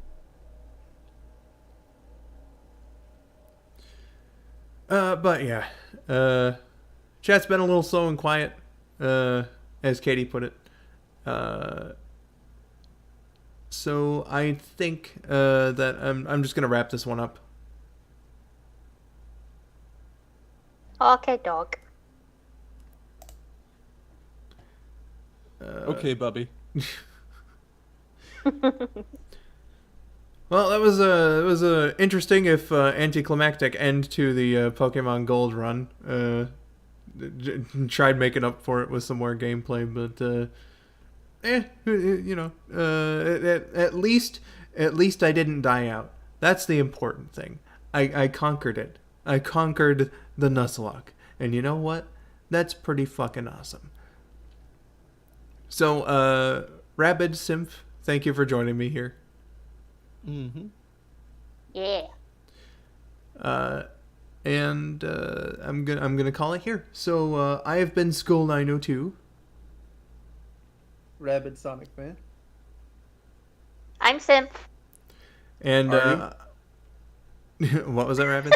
But yeah, chat's been a little slow and quiet, as Katie put it. So I think that I'm just gonna wrap this one up. Okay, dog. Okay, Bubby. Well, it was a interesting if anticlimactic end to the Pokemon Gold run. Tried making up for it with some more gameplay, but at least I didn't die out. That's the important thing. I conquered it. I conquered the Nuzlocke, and you know what? That's pretty fucking awesome. So, Rabid, Symph, thank you for joining me here. Mm-hmm. Yeah. And I'm gonna call it here. So I have been skull902. Rabid Sonic fan. I'm Symph. And what was that, Rabid?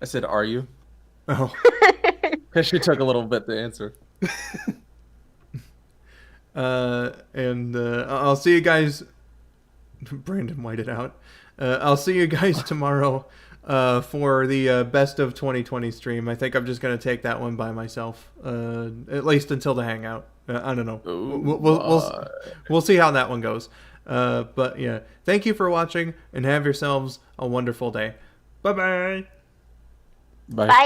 I said, are you? Oh. Because she took a little bit to answer. And I'll see you guys. Brandon whited out. I'll see you guys tomorrow for the best of 2020 stream. I think I'm just gonna take that one by myself, at least until the hangout. I don't know. We'll see how that one goes. But yeah, thank you for watching and have yourselves a wonderful day. Bye-bye. Bye. Bye.